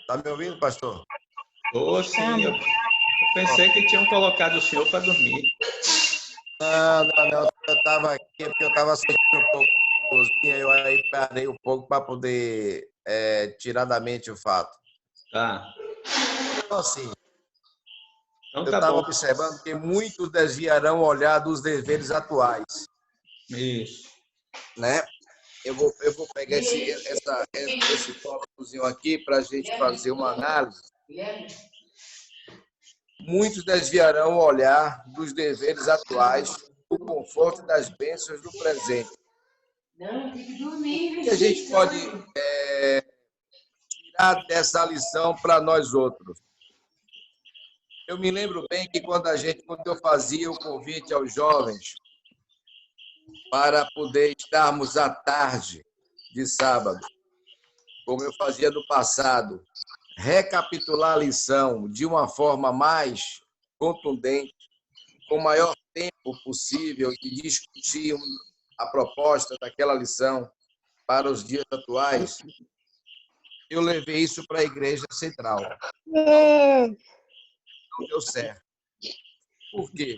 Tá me ouvindo, pastor? Ô, sim, eu pensei que tinham colocado o senhor para dormir. Não. Eu estava aqui porque eu estava sentindo um pouco de cozinha, eu aí parei um pouco para poder tirar da mente o fato. Tá. Então, assim, Então eu tá estava bom. observando que muitos desviarão o olhar dos deveres atuais, Isso. né? Eu vou pegar esse tópicozinho aqui para a gente fazer uma análise. Muitos desviarão o olhar dos deveres atuais, do conforto e das bênçãos do presente. O que a gente pode tirar dessa lição para nós outros? Eu me lembro bem que quando eu fazia o convite aos jovens para poder estarmos à tarde de sábado, como eu fazia no passado, recapitular a lição de uma forma mais contundente, com o maior tempo possível e discutir a proposta daquela lição para os dias atuais, eu levei isso para a Igreja Central. Não deu certo. Por quê?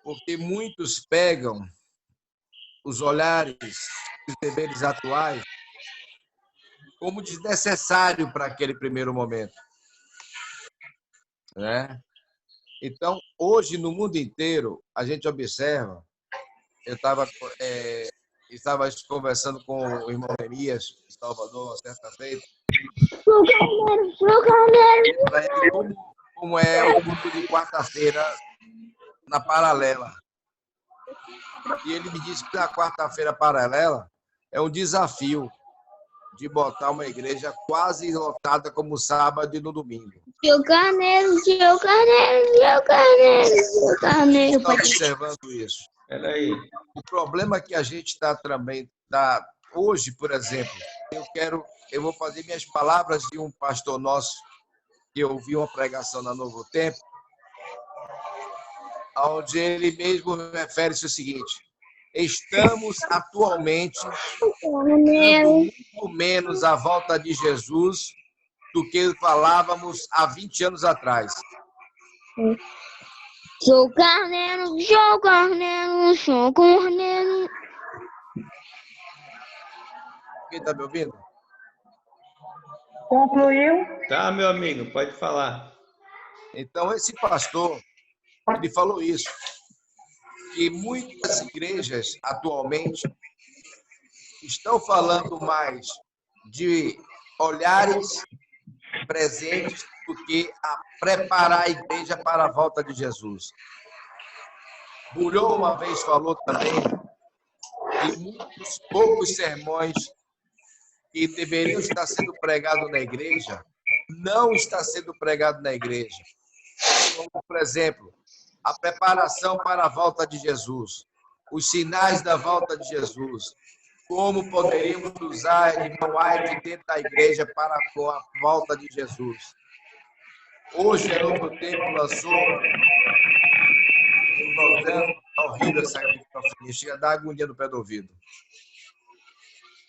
Porque muitos pegam os olhares, os deveres atuais, como desnecessário para aquele primeiro momento, né? Então, hoje, no mundo inteiro, a gente observa, eu estava conversando com o irmão Neemias, de Salvador, certa feita, para ele como é o culto de quarta-feira na paralela. E ele me disse que a quarta-feira paralela é um desafio de botar uma igreja quase lotada como sábado e no domingo. Seu carneiro. Estou observando isso. Peraí. O problema que a gente está também hoje, por exemplo, eu vou fazer minhas palavras de um pastor nosso que eu ouvi uma pregação na Novo Tempo, onde ele mesmo refere-se o seguinte: estamos atualmente dando muito menos à volta de Jesus do que falávamos há 20 anos atrás. Sou carneiro. Quem está me ouvindo? Concluiu? Tá, meu amigo, pode falar. Então, esse pastor, ele falou isso, que muitas igrejas atualmente estão falando mais de olhares presentes do que a preparar a igreja para a volta de Jesus. Bulhou uma vez falou também que muitos poucos sermões que deveriam estar sendo pregados na igreja não está sendo pregado na igreja. Como, por exemplo, a preparação para a volta de Jesus, os sinais da volta de Jesus, como poderíamos usar irmão White dentro da igreja para a volta de Jesus. Hoje, a Novo Tempo lançou um programa, horrível essa microfonia, chega a dar agonia no pé do ouvido.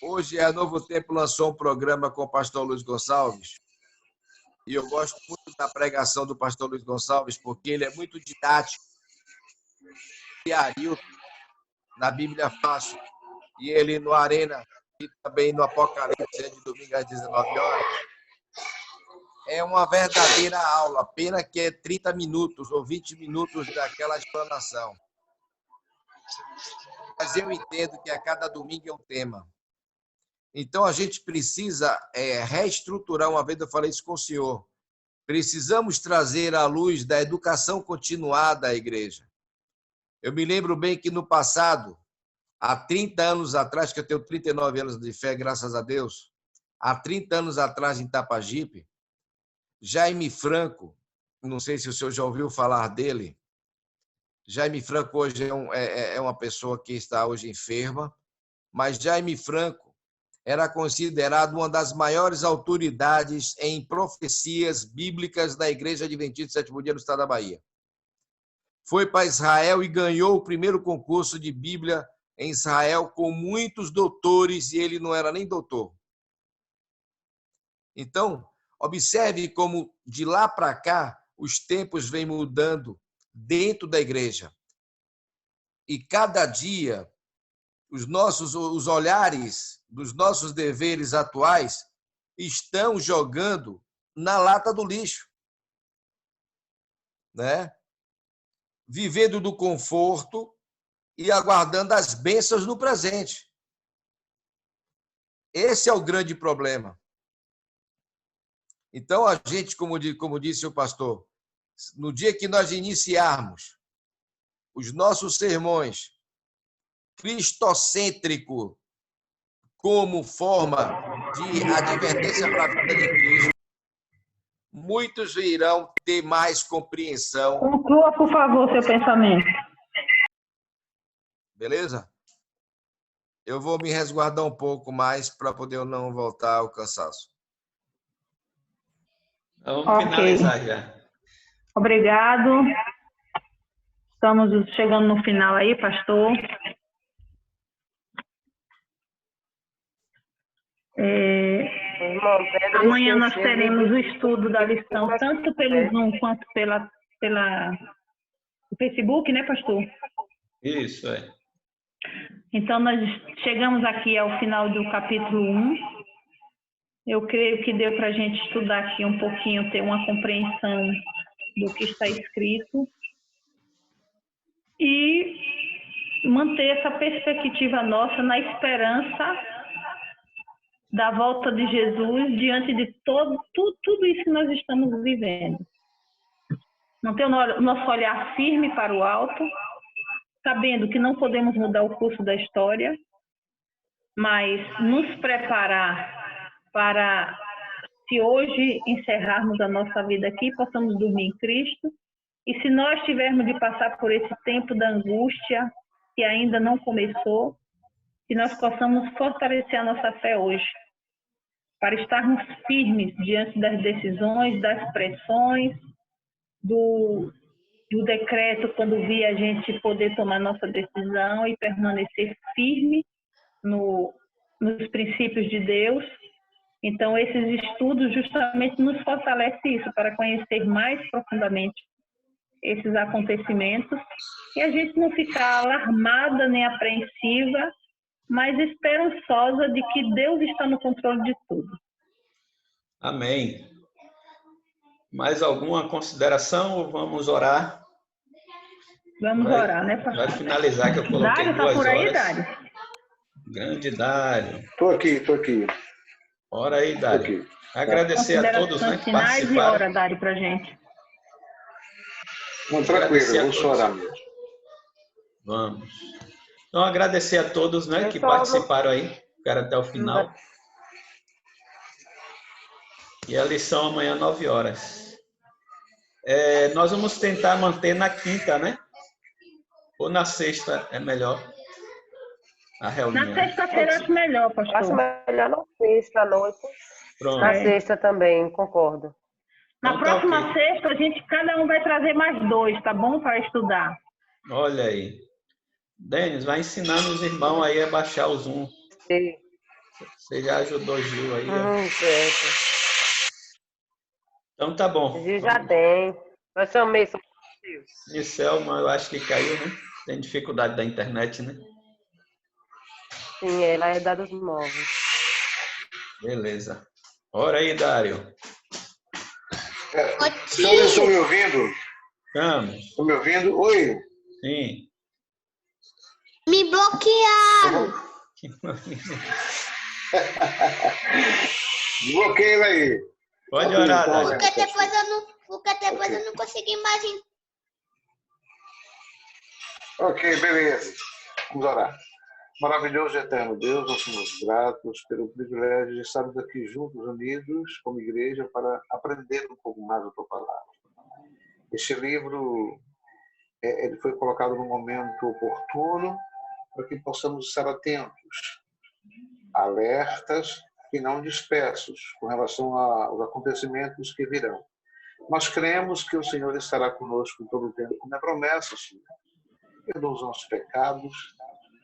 Hoje, a Novo Tempo lançou um programa com o pastor Luiz Gonçalves, e eu gosto muito da pregação do pastor Luiz Gonçalves, porque ele é muito didático. E Arilton, na Bíblia Fácil, e ele no Arena, e também no Apocalipse, de domingo às 19 horas. É uma verdadeira aula, pena que é 30 minutos ou 20 minutos daquela explanação. mas eu entendo que a cada domingo é um tema. Então, a gente precisa reestruturar, uma vez eu falei isso com o senhor, precisamos trazer à luz da educação continuada à igreja. Eu me lembro bem que no passado, há 30 anos atrás, que eu tenho 39 anos de fé, graças a Deus, há 30 anos atrás, em Tapajipe, Jaime Franco, não sei se o senhor já ouviu falar dele, Jaime Franco hoje é uma pessoa que está hoje enferma, mas Jaime Franco era considerado uma das maiores autoridades em profecias bíblicas da Igreja Adventista do Sétimo Dia no estado da Bahia. Foi para Israel e ganhou o primeiro concurso de Bíblia em Israel com muitos doutores, e ele não era nem doutor. Então, observe como de lá para cá os tempos vêm mudando dentro da igreja. E cada dia os olhares dos nossos deveres atuais estão jogando na lata do lixo, né? Vivendo do conforto e aguardando as bênçãos no presente. Esse é o grande problema. Então, a gente, como disse o pastor, no dia que nós iniciarmos os nossos sermões cristocêntrico como forma de advertência para a vida de Cristo, muitos irão ter mais compreensão. Conclua, por favor, seu pensamento. Beleza? Eu vou me resguardar um pouco mais para poder não voltar ao cansaço. Vamos finalizar já. Obrigado. Estamos chegando no final aí, pastor. Amanhã nós teremos o estudo da lição, tanto pelo Zoom quanto pelo Facebook, né, pastor? Isso, é. Então, nós chegamos aqui ao final do capítulo 1. Eu creio que deu para a gente estudar aqui um pouquinho, ter uma compreensão do que está escrito e manter essa perspectiva nossa na esperança da volta de Jesus diante de tudo isso que nós estamos vivendo. Manter o nosso olhar firme para o alto, sabendo que não podemos mudar o curso da história, mas nos preparar para, se hoje encerrarmos a nossa vida aqui, possamos dormir em Cristo. E se nós tivermos de passar por esse tempo da angústia, que ainda não começou, que nós possamos fortalecer a nossa fé hoje, para estarmos firmes diante das decisões, das pressões, do decreto, quando vir a gente poder tomar nossa decisão e permanecer firme nos princípios de Deus. Então, esses estudos justamente nos fortalecem isso, para conhecer mais profundamente esses acontecimentos e a gente não ficar alarmada nem apreensiva, mas esperançosa de que Deus está no controle de tudo. Amém. Mais alguma consideração ou vamos orar? Vamos orar, né, pastor? Vai finalizar, que eu coloquei Dário, 2 tá por aí, horas. Dário? Grande Dário. Estou aqui. Ora aí, Dário. Agradecer a todos, né, que finais e participaram. ora, Dário, para a gente. Não, tranquilo, eu vou chorar mesmo. Vamos. Então, agradecer a todos, né, que participaram aí, ficaram até o final. E a lição amanhã, 9 horas. Nós vamos tentar manter na quinta, né? Ou na sexta é melhor a reunião. Na sexta-feira acho melhor, pastor. Acho melhor na sexta à noite. Pronto. Na sexta também, concordo. Na Então, próxima ok. sexta, cada um vai trazer mais 2, tá bom? Para estudar. Olha aí. Denis, vai ensinando os irmãos aí a baixar o Zoom. Sim. Você já ajudou Gil aí. Ó. Certo. Então tá bom. Gil já tem. Eu chamei. Nicelma, eu acho que caiu, né? Tem dificuldade da internet, né? Sim, ela é dados móveis. Beleza. Ora aí, Dário. Senhores, estão me ouvindo? Vamos. Estão me ouvindo? Oi. Sim. Me Bloquearam. Bloqueia aí. Pode orar, Então, Dani. Porque depois eu não consegui mais. Ok, beleza. Vamos orar. Maravilhoso e eterno Deus, nós somos gratos pelo privilégio de estarmos aqui juntos, unidos, como igreja, para aprender um pouco mais da tua palavra. Este livro ele foi colocado no momento oportuno para que possamos estar atentos, alertas e não dispersos com relação aos acontecimentos que virão. Nós cremos que o Senhor estará conosco em todo o tempo, como é promessa, Senhor. Perdoa os nossos pecados,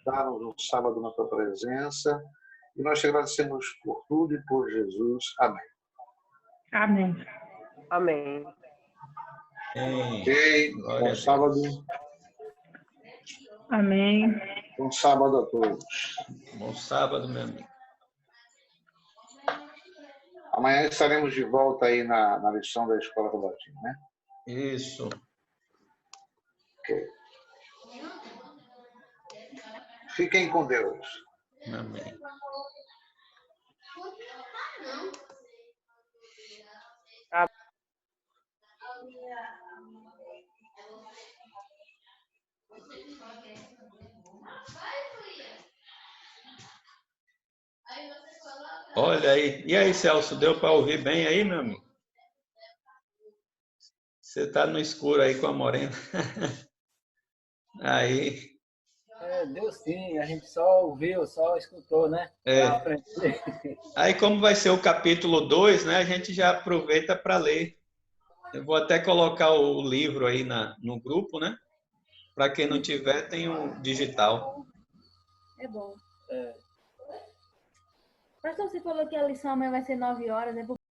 dá-nos um sábado na tua presença, e nós te agradecemos por tudo e por Jesus. Amém. Amém. Amém. Ok, bom sábado. Amém. Bom sábado a todos. Bom sábado, meu amigo. Amanhã estaremos de volta aí na lição da Escola Robertinho, né? Isso. Ok. Fiquem com Deus. Amém. Olha aí. E aí, Celso, deu para ouvir bem aí, meu amigo? Você está no escuro aí com a morena. Aí. Deu sim, a gente só ouviu, só escutou, né? Aí, como vai ser o capítulo 2, né? A gente já aproveita para ler. Eu vou até colocar o livro aí no grupo, né? Para quem não tiver, tem o digital. É bom. Pastor, você falou que a lição amanhã vai ser 9 horas, né?